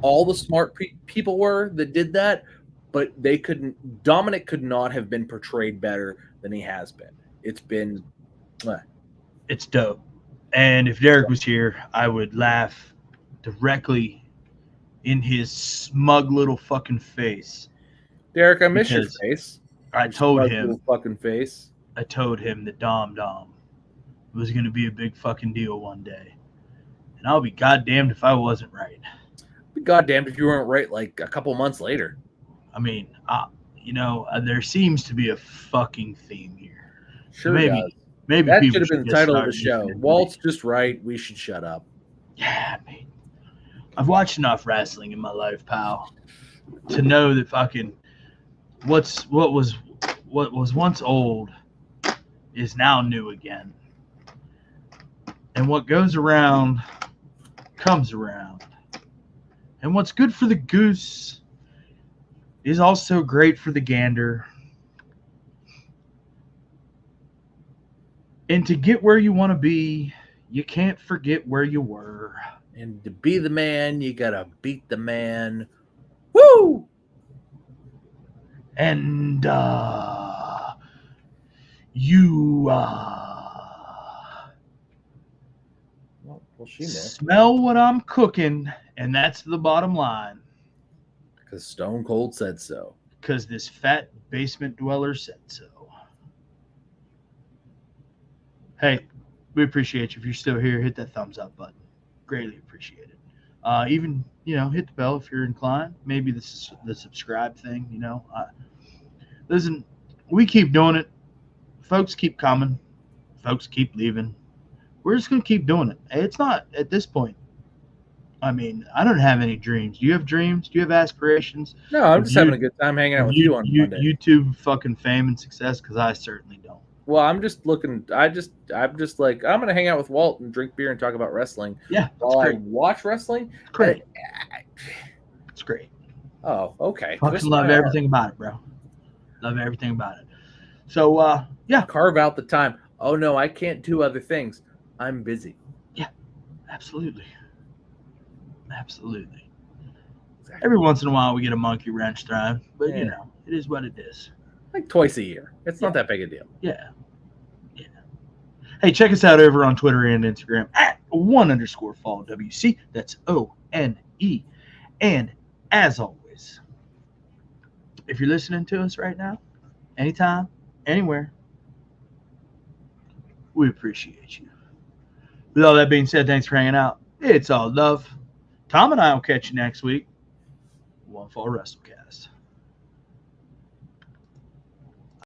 all the smart people were that did that, but Dominic could not have been portrayed better than he has been. It's dope. And if Derek was here, I would laugh directly in his smug little fucking face. Derek, I miss your face. I told him, little fucking face. I told him that Dom was going to be a big fucking deal one day. And I'll be goddamned if I wasn't right. Be goddamned if you weren't right like a couple months later. I mean, there seems to be a fucking theme here. Sure, maybe that people should have been the title of the show. Walt's just right. We should shut up. Yeah, I mean, I've watched enough wrestling in my life, pal, to know that fucking what was once old is now new again. And what goes around comes around. And what's good for the goose is also great for the gander. And to get where you want to be, you can't forget where you were. And to be the man, you gotta beat the man. Woo! And smell what I'm cooking, and that's the bottom line. Because Stone Cold said so. Because this fat basement dweller said so. Hey, we appreciate you. If you're still here, hit that thumbs up button. Greatly appreciate it. Even, hit the bell if you're inclined. Maybe the subscribe thing, Listen, we keep doing it. Folks keep coming. Folks keep leaving. We're just going to keep doing it. It's not at this point. I mean, I don't have any dreams. Do you have dreams? Do you have aspirations? No, I'm just having a good time hanging out with you on Monday. YouTube fucking fame and success, because I certainly don't. Well, I'm just looking. I'm just like I'm gonna hang out with Walt and drink beer and talk about wrestling. Yeah, it's while great. I watch wrestling. It's great. It's great. Oh, okay. Fucking love everything about it, bro. Love everything about it. So, yeah. Carve out the time. Oh no, I can't do other things. I'm busy. Yeah, absolutely. Absolutely. Exactly. Every once in a while we get a monkey wrench thrown, but Yeah. you know, it is what it is. Like twice a year. It's not that big a deal. Yeah. Yeah. Hey, check us out over on Twitter and Instagram at @1_FallWC. That's ONE. And as always, if you're listening to us right now, anytime, anywhere, we appreciate you. With all that being said, thanks for hanging out. It's all love. Tom and I will catch you next week. One Fall WrestleCast.